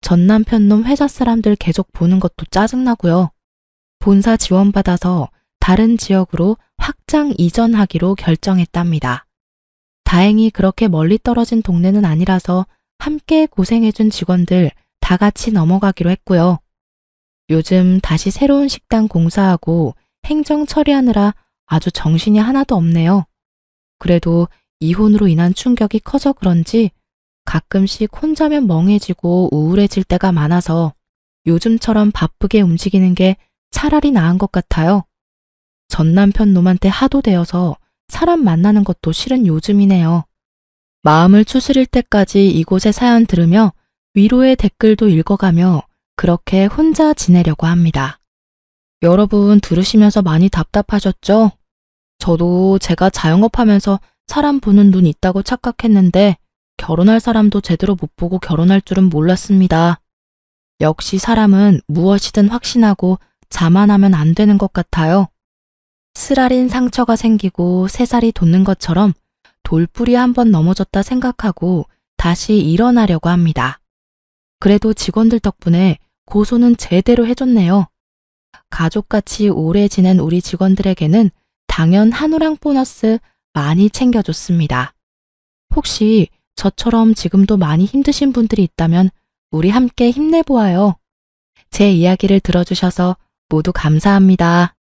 S2: 전 남편 놈 회사 사람들 계속 보는 것도 짜증나고요. 본사 지원받아서 다른 지역으로 확장 이전하기로 결정했답니다. 다행히 그렇게 멀리 떨어진 동네는 아니라서 함께 고생해준 직원들 다 같이 넘어가기로 했고요. 요즘 다시 새로운 식당 공사하고 행정 처리하느라 아주 정신이 하나도 없네요. 그래도 이혼으로 인한 충격이 커서 그런지 가끔씩 혼자면 멍해지고 우울해질 때가 많아서 요즘처럼 바쁘게 움직이는 게 차라리 나은 것 같아요. 전 남편 놈한테 하도 대어서 사람 만나는 것도 싫은 요즘이네요. 마음을 추스릴 때까지 이곳의 사연 들으며 위로의 댓글도 읽어가며 그렇게 혼자 지내려고 합니다. 여러분 들으시면서 많이 답답하셨죠? 저도 제가 자영업하면서 사람 보는 눈 있다고 착각했는데 결혼할 사람도 제대로 못 보고 결혼할 줄은 몰랐습니다. 역시 사람은 무엇이든 확신하고 자만하면 안 되는 것 같아요. 쓰라린 상처가 생기고 새살이 돋는 것처럼 돌뿌리 한번 넘어졌다 생각하고 다시 일어나려고 합니다. 그래도 직원들 덕분에 고소는 제대로 해줬네요. 가족같이 오래 지낸 우리 직원들에게는 당연 한우랑 보너스 많이 챙겨줬습니다. 혹시 저처럼 지금도 많이 힘드신 분들이 있다면 우리 함께 힘내보아요. 제 이야기를 들어주셔서 모두 감사합니다.